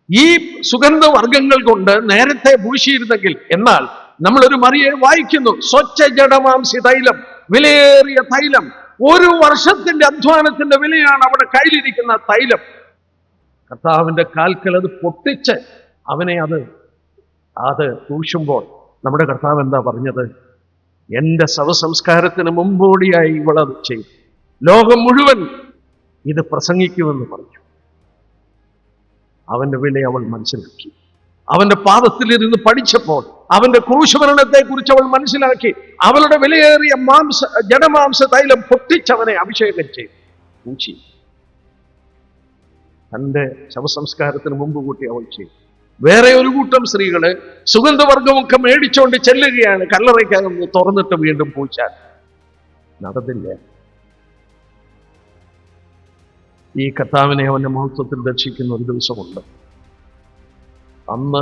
ഈ സുഗന്ധവർഗങ്ങൾ കൊണ്ട് നേരത്തെ പൂശിയിരുന്നെങ്കിൽ, എന്നാൽ നമ്മളൊരു മറിയെ വായിക്കുന്നു, സ്വച്ഛ ജഡമാംസി തൈലം, വിലയേറിയ തൈലം. 1 വർഷത്തിന്റെ അധ്വാനത്തിന്റെ വിലയാണ് അവിടെ കയ്യിലിരിക്കുന്ന തൈലം. കർത്താവിന്റെ കാൽക്കൽ അത് പൊട്ടിച്ച് അവനെ അത് പൂശുമ്പോൾ നമ്മുടെ കർത്താവ് എന്താ പറഞ്ഞത്? എന്റെ ശവസംസ്കാരത്തിന് മുമ്പോടിയായി ഇവളത് ചെയ്തു. ലോകം മുഴുവൻ ഇത് പ്രസംഗിക്കുമെന്ന് പറഞ്ഞു. അവന്റെ വില അവൾ മനസ്സിലാക്കി. അവന്റെ പാദത്തിലിരുന്ന് പഠിച്ചപ്പോൾ അവന്റെ ക്രൂശമരണത്തെ കുറിച്ച് അവൾ മനസ്സിലാക്കി. അവളുടെ വിലയേറിയ ജഡമാംസ തൈലം പൊട്ടിച്ചവനെ അഭിഷേകം ചെയ്തു, പൂശി. തന്റെ ശവസംസ്കാരത്തിന് മുമ്പ് കൂട്ടി അവൾ ചെയ്തു. വേറെ ഒരു കൂട്ടം സ്ത്രീകള് സുഗന്ധവർഗമൊക്കെ മേടിച്ചോണ്ട് ചെല്ലുകയാണ്. കല്ലറയ്ക്കകത്ത് തുറന്നിട്ട് വീണ്ടും പൂശാൻ നടന്നില്ല. ഈ കർത്താവിനെ അവന്റെ മഹത്വത്തിൽ ദർശിക്കുന്ന ഒരു ദിവസമുണ്ട്. അന്ന്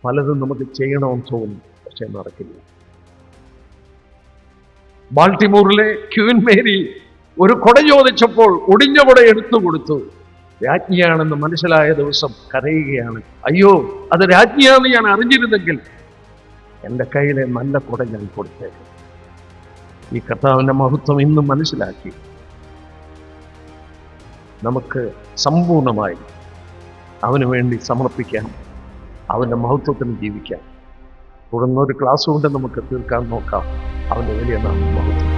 പലതും നമുക്ക് ചെയ്യണമെന്ന് തോന്നും, പക്ഷെ നടക്കില്ല. ബാൾട്ടിമോറിലെ ക്വീൻ മേരി ഒരു കൊട ചോദിച്ചപ്പോൾ ഒടിഞ്ഞ കൊട എടുത്തു കൊടുത്തു. രാജ്ഞിയാണെന്ന് മനസ്സിലായ ദിവസം കരയുകയാണ്. അയ്യോ, അത് രാജ്ഞിയാണെന്ന് ഞാൻ അറിഞ്ഞിരുന്നെങ്കിൽ എൻ്റെ കയ്യിലെ നല്ല കുട ഞാൻ കൊടുത്തേക്കും. ഈ കർത്താവിൻ്റെ മഹത്വം ഇന്നും മനസ്സിലാക്കി നമുക്ക് സമ്പൂർണമായി അവന് വേണ്ടി സമർപ്പിക്കാം, അവൻ്റെ മഹത്വത്തിന് ജീവിക്കാം. തുടർന്നൊരു ക്ലാസ് കൊണ്ട് നമുക്ക് തീർക്കാൻ നോക്കാം. അവൻ്റെ വലിയ നാമം മഹത്വം.